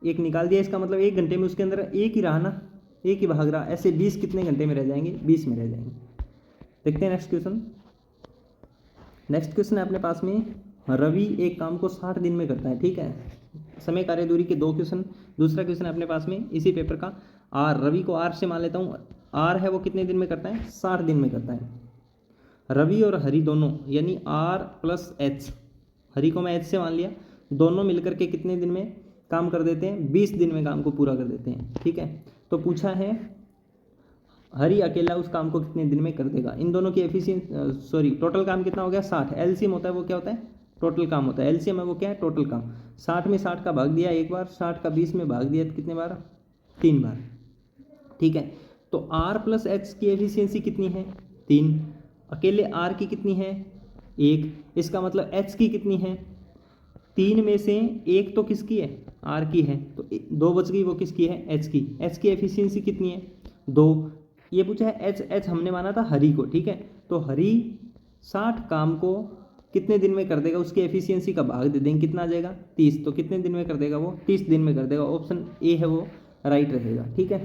1 निकाल दिया, इसका मतलब 1 घंटे में उसके अंदर 1 ही रहा ना, 1 ही भाग रहा। ऐसे 20 कितने घंटे में रह जाएंगे, 20 में रह जाएंगे। देखते हैं नेक्स्ट क्वेश्चन। नेक्स्ट क्वेश्चन है अपने पास में, रवि एक काम को 60 दिन में करता है। ठीक है, समय कार्य दूरी के 2 क्वेश्चन। दूसरा क्वेश्चन है अपने पास में इसी पेपर का, आर, रवि को आर से मान लेता हूँ। आर है वो कितने दिन में करता है, 60 दिन में करता है। रवि और हरि दोनों यानी आर प्लस एच, हरि को मैं एच से मान लिया, दोनों मिलकर के कितने दिन में काम कर देते हैं, 20 दिन में काम को पूरा कर देते हैं। ठीक है, तो पूछा है हरि अकेला उस काम को कितने दिन में कर देगा। इन दोनों की टोटल काम कितना हो गया, 60। एलसीएम होता है वो क्या होता है, टोटल काम होता है। एलसीएम है वो क्या है, टोटल काम। 60 में 60 का भाग दिया 1 बार, 60 का 20 में भाग दिया कितने बार, 3 बार। ठीक है, तो आर प्लस एच की एफिशिएंसी कितनी है, 3। अकेले आर की कितनी है, 1। इसका मतलब एच की कितनी है, 3 में से 1 तो किसकी है, आर की है, तो 2 बच गई, वो किसकी है, एच की। एच की एफिशिएंसी कितनी है, 2। ये पूछा है एच, एच हमने माना था हरी को, ठीक है। तो हरी 60 काम को कितने दिन में कर देगा, उसकी एफिशिएंसी का भाग दे देंगे, कितना आ जाएगा, 30। तो कितने दिन में कर देगा वो, 30 दिन में कर देगा। ऑप्शन ए है वो राइट रहेगा, ठीक है।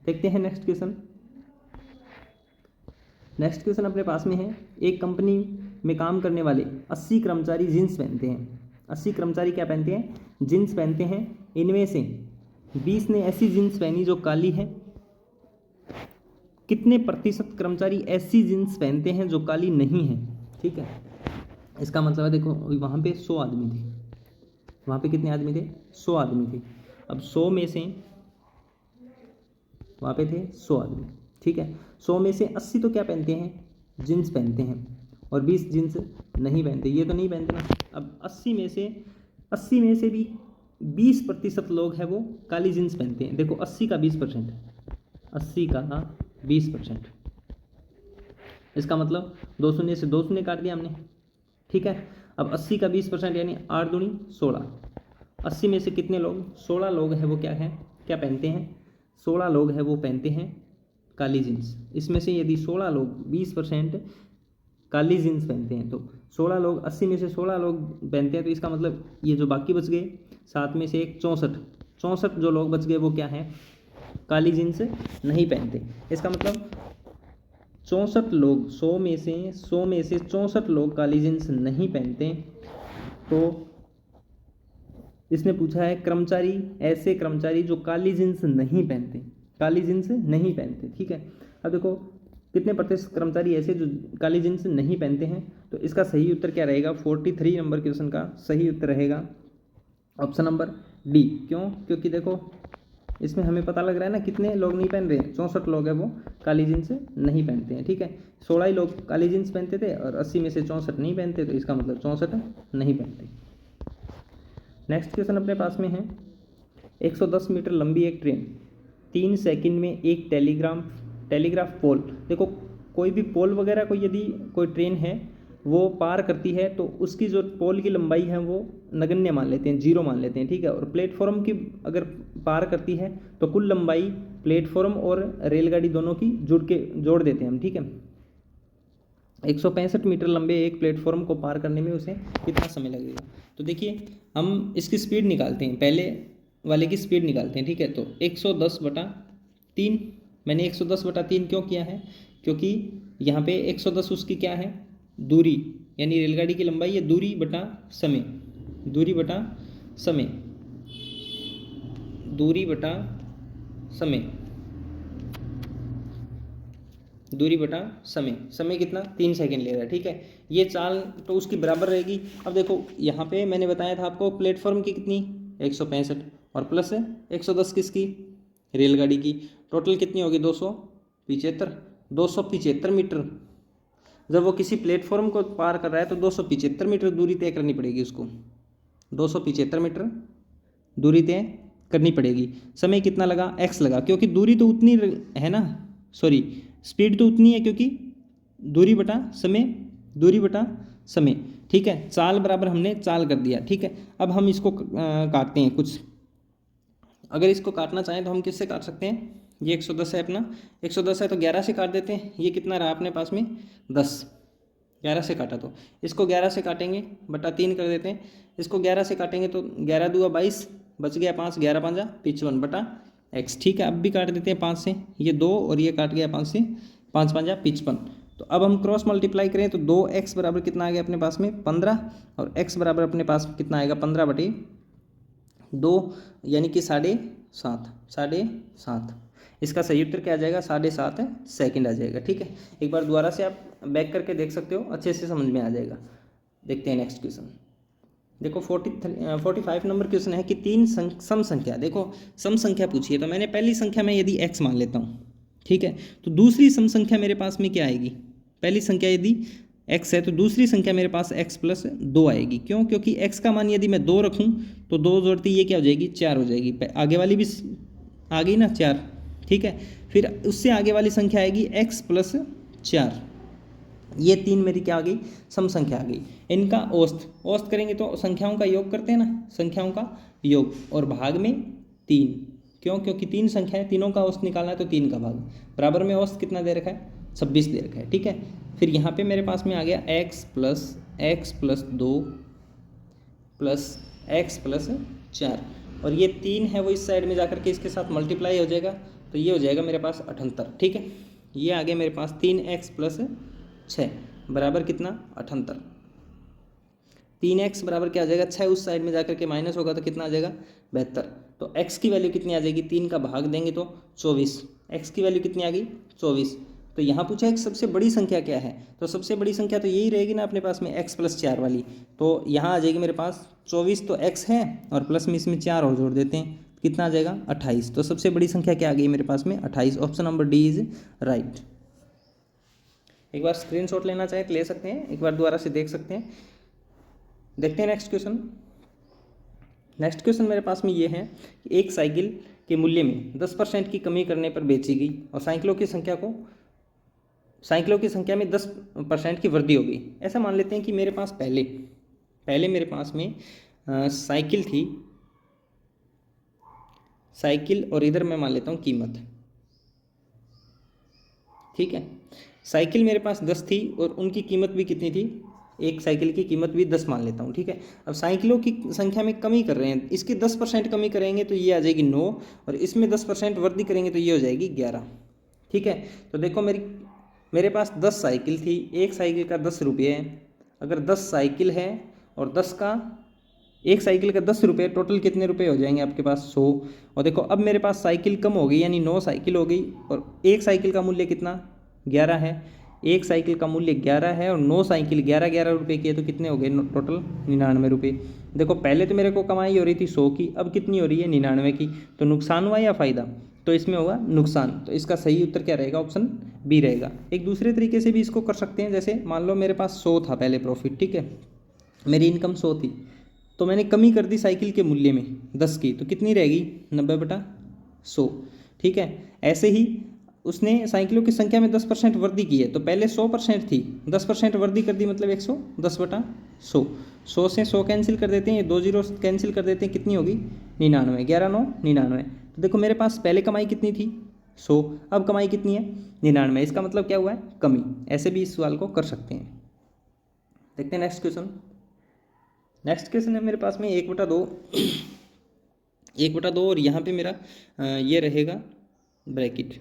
देखते हैं नेक्स्ट क्वेश्चन। नेक्स्ट क्वेश्चन अपने पास में है, एक कंपनी में काम करने वाले 80 कर्मचारी जींस पहनते हैं। 80 कर्मचारी क्या पहनते हैं, जींस पहनते हैं। इनमें से 20 ने ऐसी जींस पहनी जो काली है। कितने प्रतिशत कर्मचारी ऐसी जींस पहनते हैं जो काली नहीं है, ठीक है। इसका मतलब है, देखो वहाँ पे 100 आदमी थे, वहाँ पे कितने आदमी थे, 100 आदमी थे। अब 100 में से वहाँ पे थे 100 आदमी, ठीक है। 100 में से 80 तो क्या पहनते हैं, जींस पहनते हैं, और 20 जींस नहीं पहनते, ये तो नहीं पहनते ना। अब 80 में से भी 20% लोग हैं वो काली जींस पहनते हैं। देखो 80 का 20%, 80 का 20%, इसका मतलब 2 शून्य से 2 शून्य काट दिया हमने, ठीक है। अब 80 का 20% यानी 8 दूनी 16। 80 में से कितने लोग, 16 लोग हैं वो क्या है, क्या पहनते हैं, 16 लोग हैं वो पहनते हैं काली जीन्स। इसमें से यदि 16 लोग 20% काली जीन्स पहनते हैं, तो 16 लोग 80 में से 16 लोग पहनते हैं, तो इसका मतलब ये जो बाकी बच गए 7 में से 1 64 जो लोग बच गए वो क्या है, काली जीन्स नहीं पहनते। इसका मतलब 64 लोग, 100 में से 64 लोग काली जीन्स नहीं पहनते। तो इसने पूछा है कर्मचारी, ऐसे कर्मचारी जो काली जीन्स नहीं पहनते, काली जीन्स नहीं पहनते, ठीक है। अब देखो कितने प्रतिशत कर्मचारी ऐसे जो काली जीन्स नहीं पहनते हैं, तो इसका सही उत्तर क्या रहेगा, 43 नंबर क्वेश्चन का सही उत्तर रहेगा ऑप्शन नंबर डी। क्यों, क्योंकि देखो इसमें हमें पता लग रहा है ना कितने लोग नहीं पहन रहे हैं, 64 लोग हैं वो काली जीन्स नहीं पहनते हैं, ठीक है। 16 ही लोग काली जीन्स पहनते थे और 80 में से 64 नहीं पहनते, तो इसका मतलब 64 नहीं पहनते। नेक्स्ट क्वेश्चन अपने पास में है, 110 मीटर लंबी एक ट्रेन 3 सेकंड में एक टेलीग्राफ पोल, देखो कोई भी पोल वगैरह को यदि कोई ट्रेन है वो पार करती है, तो उसकी जो पोल की लंबाई है वो नगण्य मान लेते हैं, 0 मान लेते हैं, ठीक है। और प्लेटफॉर्म की अगर पार करती है तो कुल लंबाई प्लेटफॉर्म और रेलगाड़ी दोनों की जोड़ देते हैं हम, ठीक है। 165 मीटर लंबे एक प्लेटफॉर्म को पार करने में उसे कितना समय लगेगा। तो देखिए हम इसकी स्पीड निकालते हैं, पहले वाले की स्पीड निकालते हैं, ठीक है। तो 110/3, मैंने 110/3 क्यों किया है, क्योंकि यहाँ पे 110 उसकी क्या है, दूरी, यानी रेलगाड़ी की लंबाई है, दूरी बटा समय, दूरी बटा समय, दूरी बटा समय, दूरी बटा समय, समय कितना 3 सेकंड ले रहा है, ठीक है। ये चाल तो उसकी बराबर रहेगी। अब देखो यहाँ पे मैंने बताया था आपको प्लेटफॉर्म की कितनी 165 और प्लस 110 किसकी, रेलगाड़ी की, टोटल कितनी होगी 275 मीटर। जब वो किसी प्लेटफॉर्म को पार कर रहा है तो 275 मीटर दूरी तय करनी पड़ेगी उसको, 275 मीटर दूरी तय करनी पड़ेगी। समय कितना लगा, x लगा, क्योंकि दूरी तो उतनी है ना, सॉरी स्पीड तो उतनी है, क्योंकि दूरी बटा समय, ठीक है। चाल बराबर हमने चाल कर दिया, ठीक है। अब हम इसको काटते हैं कुछ, अगर इसको काटना चाहें तो हम किससे काट सकते हैं, ये 110 है अपना, 110 है तो 11 से काट देते हैं। ये कितना रहा अपने पास में 10, 11 से काटा, तो इसको 11 से काटेंगे बटा 3 कर देते हैं। इसको 11 से काटेंगे तो 11 दूआ 22, बच गया 5, 11 5 55 बटा x, ठीक है। अब भी काट देते हैं 5 से, ये 2 और ये काट गया 5 से, 5 5 55। तो अब हम क्रॉस मल्टीप्लाई करें तो 2x बराबर कितना आ गया अपने पास में 15, और x बराबर अपने पास कितना आएगा 15/2, यानी कि 7.5। इसका सही उत्तर क्या आ जाएगा, 7.5 सेकंड आ जाएगा, ठीक है। एक बार दोबारा से आप बैक करके देख सकते हो, अच्छे से समझ में आ जाएगा। देखते हैं नेक्स्ट क्वेश्चन। देखो 45 नंबर क्वेश्चन है कि 3 सम संख्या, देखो सम संख्या पूछिए, तो मैंने पहली संख्या में यदि x मान लेता हूँ, ठीक है, तो दूसरी सम संख्या मेरे पास में क्या आएगी, पहली संख्या यदि x है तो दूसरी संख्या मेरे पास x + 2 आएगी। क्यों, क्योंकि x का मान यदि मैं 2 रखूँ तो 2 जोड़ती ये क्या हो जाएगी 4 हो जाएगी, आगे वाली भी आ गई ना 4, ठीक है। फिर उससे आगे वाली संख्या आएगी x + 4, ये 3 मेरी क्या आ गई, सम संख्या आ गई। इनका औसत करेंगे तो संख्याओं का योग करते हैं ना, संख्याओं का योग और भाग में 3। क्यों? क्योंकि 3 संख्या है, तीनों का औसत निकालना है तो 3 का भाग। बराबर में औसत कितना दे रखा है? 26 दे रखा है। ठीक है, फिर यहाँ पे मेरे पास में आ गया x plus 2 plus x plus 4, और ये 3 है वो इस साइड में जाकर के इसके साथ मल्टीप्लाई हो जाएगा, तो ये हो जाएगा मेरे पास 78। ठीक है, ये आ गया मेरे पास 3x प्लस 6 बराबर कितना? 78। 3x बराबर क्या आ जाएगा? 6 उस साइड में जाकर के माइनस होगा तो कितना आ जाएगा? 72। तो x की वैल्यू कितनी आ जाएगी? 3 का भाग देंगे तो 24। x की वैल्यू कितनी आ गई? 24। तो यहाँ पूछा है सबसे बड़ी संख्या क्या है, तो सबसे बड़ी संख्या तो यही रहेगी ना अपने पास में, x प्लस 4 वाली। तो यहाँ आ जाएगी मेरे पास 24 तो x है और प्लस में इसमें 4 और जोड़ देते हैं, कितना आ जाएगा? 28। तो सबसे बड़ी संख्या क्या आ गई मेरे पास में? 28। Option number D is right. एक बार स्क्रीनशॉट लेना चाहे तो ले सकते हैं, एक बार दोबारा से देख सकते हैं। देखते हैं नेक्स्ट क्वेश्चन। नेक्स्ट क्वेश्चन मेरे पास में ये है कि एक साइकिल के मूल्य में 10% की कमी करने पर बेची गई और साइकिलों की संख्या में 10% की वृद्धि हो गई। ऐसा मान लेते हैं कि मेरे पास पहले मेरे पास में साइकिल थी, साइकिल, और इधर मैं मान लेता हूँ कीमत। ठीक है, साइकिल मेरे पास 10 थी और उनकी कीमत भी कितनी थी? एक साइकिल की कीमत भी 10 मान लेता हूँ। ठीक है, अब साइकिलों की संख्या में कमी कर रहे हैं, इसकी 10% कमी करेंगे तो ये आ जाएगी 9, और इसमें 10% वृद्धि करेंगे तो ये हो जाएगी 11। ठीक है, तो देखो मेरे पास 10 साइकिल थी, एक साइकिल का 10 रुपये है। अगर 10 साइकिल है और 10 का एक साइकिल का 10 रुपये, टोटल कितने रुपए हो जाएंगे आपके पास? 100। और देखो अब मेरे पास साइकिल कम हो गई, यानी 9 साइकिल हो गई, और एक साइकिल का मूल्य कितना? 11 है। एक साइकिल का मूल्य 11 है और 9 साइकिल 11 रुपये की है, तो कितने हो गए टोटल? 99 रुपये। देखो पहले तो मेरे को कमाई हो रही थी 100 की, अब कितनी हो रही है? 99 की। तो नुकसान हुआ या फ़ायदा? तो इसमें होगा नुकसान। तो इसका सही उत्तर क्या रहेगा? ऑप्शन बी रहेगा। एक दूसरे तरीके से भी इसको कर सकते हैं, जैसे मान लो मेरे पास 100 था पहले प्रॉफिट। ठीक है, मेरी इनकम 100 थी, तो मैंने कमी कर दी साइकिल के मूल्य में 10 की, तो कितनी रहेगी? 90/100। ठीक है, ऐसे ही उसने साइकिलों की संख्या में 10% वृद्धि की है, तो पहले 100% थी, 10% वृद्धि कर दी, मतलब 110/100। 100 से 100 कैंसिल कर देते हैं, ये 2 जीरो कैंसिल कर देते हैं, कितनी होगी? 99। 11 9 99। तो देखो मेरे पास पहले कमाई कितनी थी? 100, अब कमाई कितनी है? 99। इसका मतलब क्या हुआ है? कमी। ऐसे भी इस सवाल को कर सकते हैं। देखते हैं नेक्स्ट क्वेश्चन। नेक्स्ट क्वेश्चन है मेरे पास में 1/2 1/2, और यहाँ पे मेरा ये रहेगा ब्रैकेट।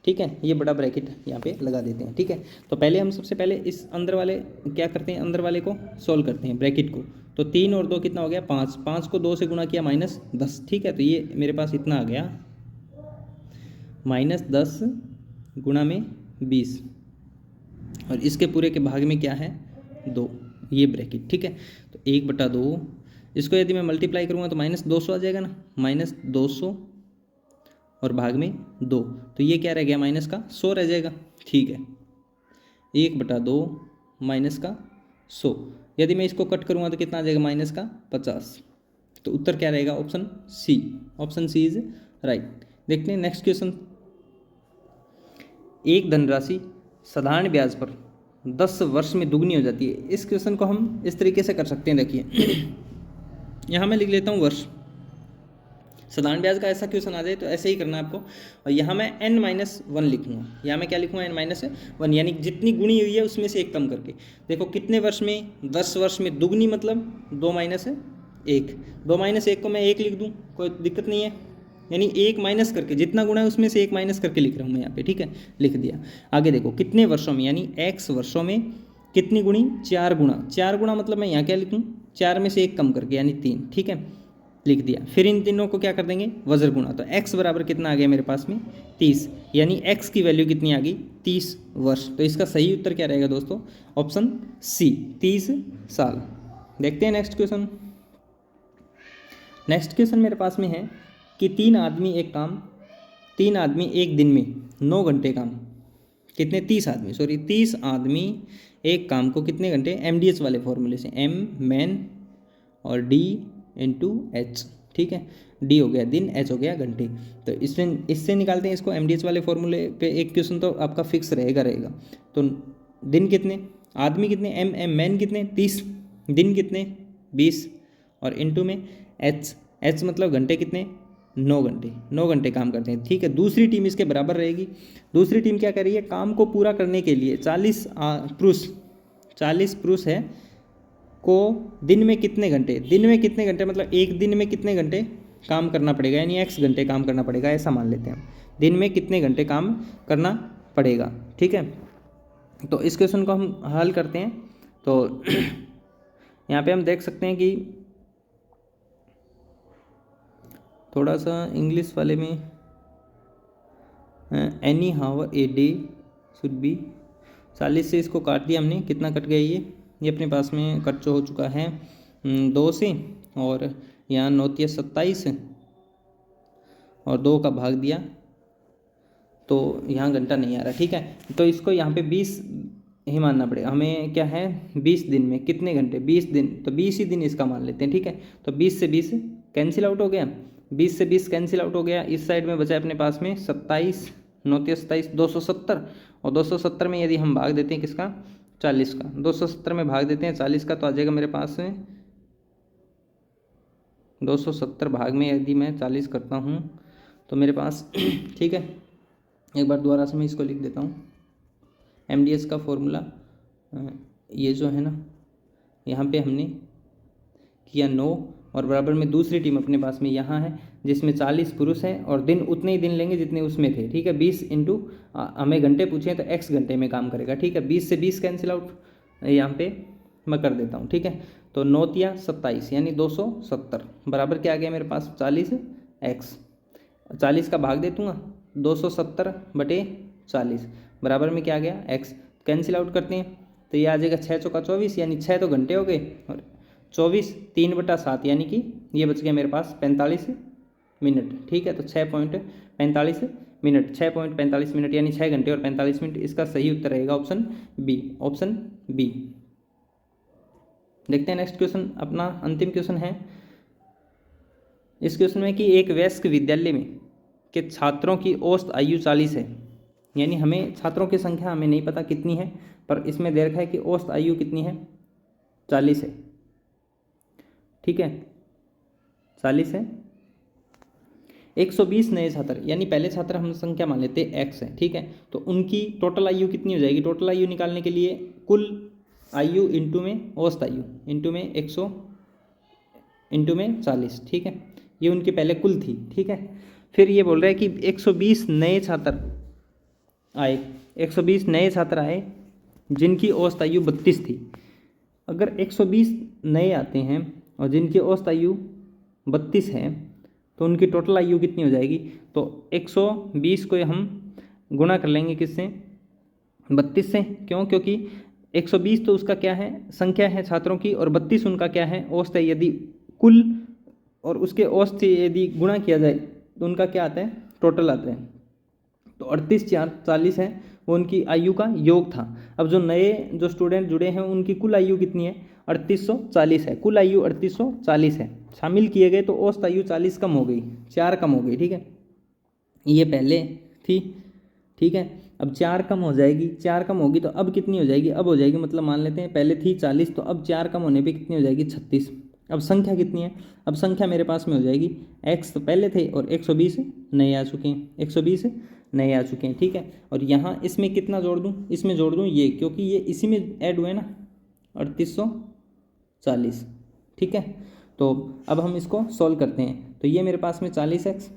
ठीक है, ये बड़ा ब्रैकेट यहाँ पे लगा देते हैं। ठीक है, तो पहले हम सबसे पहले इस अंदर वाले क्या करते हैं? अंदर वाले को सॉल्व करते हैं, ब्रैकेट को। तो 3 और 2 कितना हो गया? 5। 5 को 2 से गुणा किया, -10। ठीक है, तो ये मेरे पास इतना आ गया, -10 गुणा में 20, और इसके पूरे के भाग में क्या है? 2, ये ब्रैकेट। ठीक है, तो 1/2, इसको यदि मैं मल्टीप्लाई करूँगा तो -200 आ जाएगा ना, -200 और भाग में 2, तो ये क्या रह गया? माइनस का 100 रह जाएगा। ठीक है, 1/2 माइनस का 100, यदि मैं इसको कट करूँगा तो कितना आ जाएगा? -50। तो उत्तर क्या रहेगा? Option C. Option C is right. देखते हैं नेक्स्ट क्वेश्चन। एक धनराशि साधारण ब्याज पर 10 वर्ष में दुगनी हो जाती है। इस क्वेश्चन को हम इस तरीके से कर सकते हैं। देखिए यहाँ मैं लिख लेता हूँ वर्ष। साधारण ब्याज का ऐसा क्वेश्चन आ जाए तो ऐसे ही करना है आपको, और यहाँ मैं n-1 लिखूँगा। यहाँ मैं क्या लिखूँगा? n-1, यानी जितनी गुणी हुई है उसमें से एक कम करके। देखो कितने वर्ष में? 10 वर्ष में। दुगनी मतलब 2 - 1। 2 - 1 को मैं 1 लिख दूँ, कोई दिक्कत नहीं है, यानी 1 माइनस करके जितना गुणा है उसमें से 1 माइनस करके लिख रहा हूँ मैं यहाँ पे। ठीक है, लिख दिया। आगे देखो कितने वर्षों में, यानी x वर्षों में कितनी गुणी? 4 गुणा। 4 गुणा मतलब मैं यहाँ क्या लिखूँ? 4 में से 1 कम करके, यानी 3। ठीक है, लिख दिया। फिर इन तीनों को क्या कर देंगे? वज्र गुणा। तो x बराबर कितना आ गया मेरे पास में? 30, यानी x की वैल्यू कितनी आ गई? 30 वर्ष। तो इसका सही उत्तर क्या रहेगा दोस्तों? ऑप्शन सी, 30 साल। देखते हैं नेक्स्ट क्वेश्चन। नेक्स्ट क्वेश्चन मेरे पास में है कि 3 आदमी एक दिन में 9 घंटे काम, कितने? 30 आदमी एक काम को कितने घंटे? MDH वाले फॉर्मूले से, M मैन और D × H। ठीक है, D हो गया दिन, H हो गया घंटे। तो इससे निकालते हैं इसको, MDH वाले फॉर्मूले पे एक क्वेश्चन तो आपका फिक्स रहेगा। तो दिन कितने? आदमी कितने? M मैन कितने? 30। दिन कितने 20 और इनटू में एच मतलब घंटे कितने 9 घंटे काम करते हैं। ठीक है, दूसरी टीम इसके बराबर रहेगी। दूसरी टीम क्या कर रही है, काम को पूरा करने के लिए 40 पुरुष है को दिन में कितने घंटे मतलब एक दिन में कितने घंटे काम करना पड़ेगा, यानी x घंटे काम करना पड़ेगा, ऐसा मान लेते हैं हम। दिन में कितने घंटे काम करना पड़ेगा। ठीक है, तो इस क्वेश्चन को हम हल करते हैं। तो यहाँ पे हम देख सकते हैं कि थोड़ा सा इंग्लिश वाले में any how a day should be 40 से इसको काट दिया हमने, कितना कट गया ये अपने पास में कट हो चुका है 2 से, और यहाँ 9 × 27 और 2 का भाग दिया तो यहाँ घंटा नहीं आ रहा। ठीक है, तो इसको यहाँ पे 20 ही मानना पड़ेगा हमें। क्या है 20 दिन में कितने घंटे, 20 दिन, तो 20 ही दिन इसका मान लेते हैं। ठीक है, तो 20 से 20 कैंसिल आउट हो गया, 20 से 20 कैंसिल आउट हो गया। इस साइड में बचा अपने पास में 27, 9 × 27 270, और 270 में यदि हम भाग देते हैं किसका 40 का, 270 में भाग देते हैं 40 का, तो आ जाएगा मेरे पास में 270 भाग में यदि मैं 40 करता हूँ तो मेरे पास ठीक है, एक बार दोबारा से मैं इसको लिख देता हूँ। MDS का फॉर्मूला ये जो है ना, यहाँ पे हमने किया 9 और बराबर में दूसरी टीम अपने पास में यहाँ है जिसमें 40 पुरुष है और दिन उतने ही दिन लेंगे जितने उसमें थे। ठीक है, 20 इंटू हमें घंटे पूछे तो x घंटे में काम करेगा। ठीक है, 20 से 20 कैंसिल आउट यहाँ पे मैं कर देता हूँ। ठीक है, तो 9 × 27 यानी 270 बराबर क्या आ गया मेरे पास 40x, 40 का भाग दे दूँगा 270/40 बराबर में क्या आ गया x, कैंसिल आउट करते हैं तो ये आ जाएगा 6 × 4 = 24, यानी 6 तो घंटे हो गए, और 24 3/7 यानी कि ये बच गया मेरे पास 45 मिनट। ठीक है, तो 6.45 मिनट, 6.45 मिनट यानी 6 घंटे और 45 मिनट। इसका सही उत्तर रहेगा ऑप्शन बी। देखते हैं नेक्स्ट क्वेश्चन, अपना अंतिम क्वेश्चन है इस क्वेश्चन में कि एक वयस्क विद्यालय में के छात्रों की औसत आयु 40 है, यानी हमें छात्रों की संख्या हमें नहीं पता कितनी है, पर इसमें दे रखा है कि औसत आयु कितनी है 40 है। ठीक है, 40 है। 120 नए छात्र, यानी पहले छात्र हम संख्या मान लेते हैं x है। ठीक है, तो उनकी टोटल आयु कितनी हो जाएगी, टोटल आयु निकालने के लिए कुल आयु इंटू में औसत आयु इंटू में 100 इंटू में 40। ठीक है, ये उनकी पहले कुल थी। ठीक है, फिर ये बोल रहा है कि 120 नए छात्र आए, 120 नए छात्र आए जिनकी औसत आयु 32 थी। अगर 120 नए आते हैं और जिनकी औसत आयु 32 है तो उनकी टोटल आयु कितनी हो जाएगी, तो 120 को हम गुणा कर लेंगे किससे 32 से। क्यों, क्योंकि 120 तो उसका क्या है संख्या है छात्रों की, और 32 उनका क्या है औसत है। यदि कुल और उसके औसत से यदि गुणा किया जाए तो उनका क्या आता है टोटल आता है। तो 38 × 4 = 40 है, वो उनकी आयु का योग था। अब जो नए जो स्टूडेंट जुड़े हैं उनकी कुल आयु कितनी है 3840 है, कुल आयु 3840 है। शामिल किए गए तो औसत आयु 40 कम हो गई, 4 कम हो गई। ठीक है, ये पहले थी। ठीक है, अब 4 कम हो जाएगी, 4 कम होगी तो अब कितनी हो जाएगी, अब हो जाएगी मतलब मान लेते हैं पहले थी 40 तो अब 4 कम होने पे कितनी हो जाएगी 36। अब संख्या कितनी है, अब संख्या मेरे पास में हो जाएगी x तो पहले थे और 120 नए आ चुके हैं, 120 नए आ चुके हैं। ठीक है, और यहाँ इसमें कितना जोड़ दूँ, इसमें जोड़ दूँ ये, क्योंकि ये इसी में ऐड हुए ना 3840। ठीक है, तो अब हम इसको सॉल्व करते हैं तो ये मेरे पास में 40x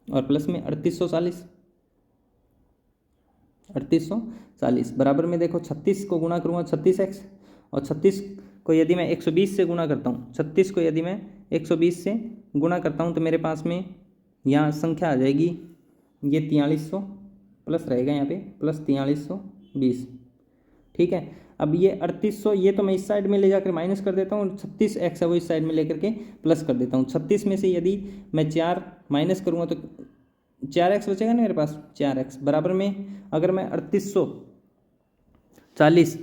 और प्लस में 3840 बराबर में देखो 36 को गुणा करूँगा 36x, और 36 को यदि मैं 120 से गुणा करता हूँ, 36 को यदि मैं 120 से गुणा करता हूँ तो मेरे पास में यहाँ संख्या आ जाएगी ये 4300 प्लस रहेगा यहाँ पे प्लस 4320। ठीक है, अब ये 3800 ये तो मैं इस साइड में ले जाकर माइनस कर देता हूँ, 36x है वो इस साइड में लेकर के प्लस कर देता हूँ। 36 में से यदि मैं 4 माइनस करूँगा तो 4x बचेगा ना मेरे पास, 4x बराबर में अगर मैं 3840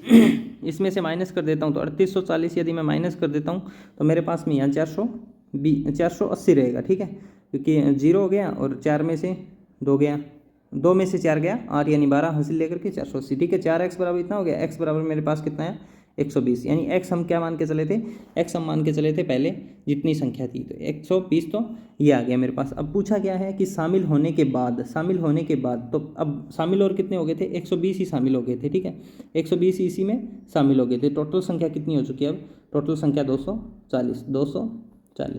इसमें से माइनस कर देता हूँ तो 3840 यदि मैं माइनस कर देता हूँ तो मेरे पास में यहाँ 480 रहेगा। ठीक है, क्योंकि 0 हो गया और 4 में से 2 गया, 2 में से 4 गया 8 यानी 12 हासिल लेकर के 480। ठीक है, 4x बराबर इतना हो गया, x बराबर मेरे पास कितना है 120, यानी एक्स हम क्या मान के चले थे, एक्स हम मान के चले थे पहले जितनी संख्या थी, तो 120 तो ये आ गया मेरे पास। अब पूछा क्या है कि शामिल होने के बाद, तो अब शामिल और कितने हो गए थे, 120 ही शामिल हो गए थे, ठीक है, 120 इसी में शामिल हो गए थे। टोटल संख्या कितनी हो चुकी है अब, टोटल संख्या 240,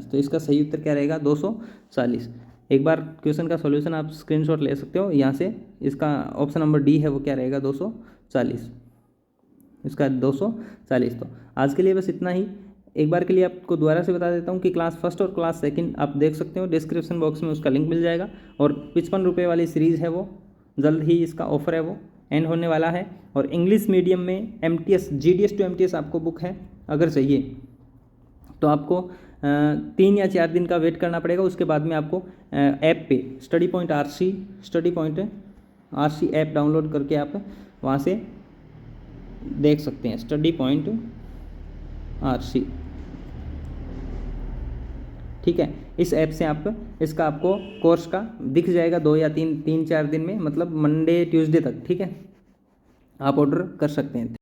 तो इसका सही उत्तर क्या रहेगा, 240। एक बार क्वेश्चन का सॉल्यूशन आप स्क्रीनशॉट ले सकते हो यहाँ से, इसका ऑप्शन नंबर डी है वो क्या रहेगा, 240, इसका 240। तो आज के लिए बस इतना ही। एक बार के लिए आपको दोबारा से बता देता हूँ कि क्लास फर्स्ट और क्लास सेकंड आप देख सकते हो, डिस्क्रिप्शन बॉक्स में उसका लिंक मिल जाएगा। और 55 रुपये वाली सीरीज़ है वो, जल्द ही इसका ऑफर है वो एंड होने वाला है। और इंग्लिश मीडियम में MTS GDS to MTS आपको बुक है, अगर चाहिए तो आपको 3 या 4 दिन का वेट करना पड़ेगा। उसके बाद में आपको ऐप पे study point RC app download करके आप वहाँ से देख सकते हैं, स्टडी पॉइंट RC, ठीक है। इस ऐप से आप इसका आपको कोर्स का दिख जाएगा 2 या 3-4 दिन में, मतलब मंडे ट्यूसडे तक, ठीक है, आप ऑर्डर कर सकते हैं।